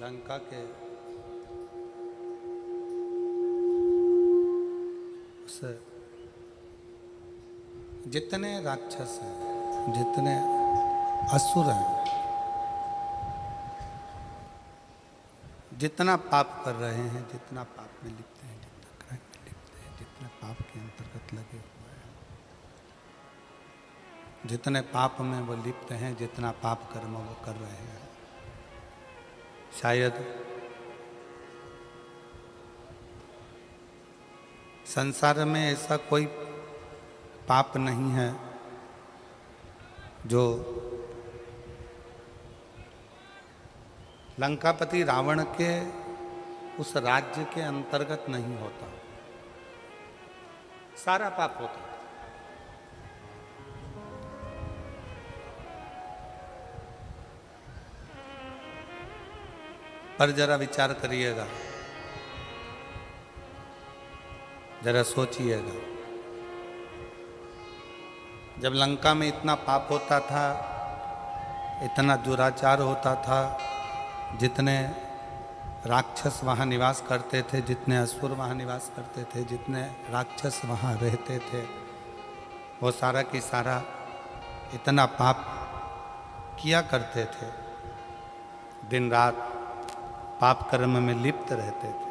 लंका के उस जितने राक्षस हैं, जितने असुर हैं, जितना पाप कर रहे हैं, जितना पाप में लिप्त हैं, जितना क्राइम में लिप्त हैं, जितने पाप के अंतर्गत लगे हुए हैं, जितने पाप में वो लिप्त हैं, जितना पाप कर्म वो कर रहे हैं, शायद संसार में ऐसा कोई पाप नहीं है जो लंकापति रावण के उस राज्य के अंतर्गत नहीं होता। सारा पाप होता। पर जरा विचार करिएगा, जरा सोचिएगा, जब लंका में इतना पाप होता था, इतना दुराचार होता था, जितने राक्षस वहाँ निवास करते थे, जितने असुर वहाँ निवास करते थे, जितने राक्षस वहाँ रहते थे, वो सारा की सारा इतना पाप किया करते थे, दिन रात पाप कर्म में लिप्त रहते थे।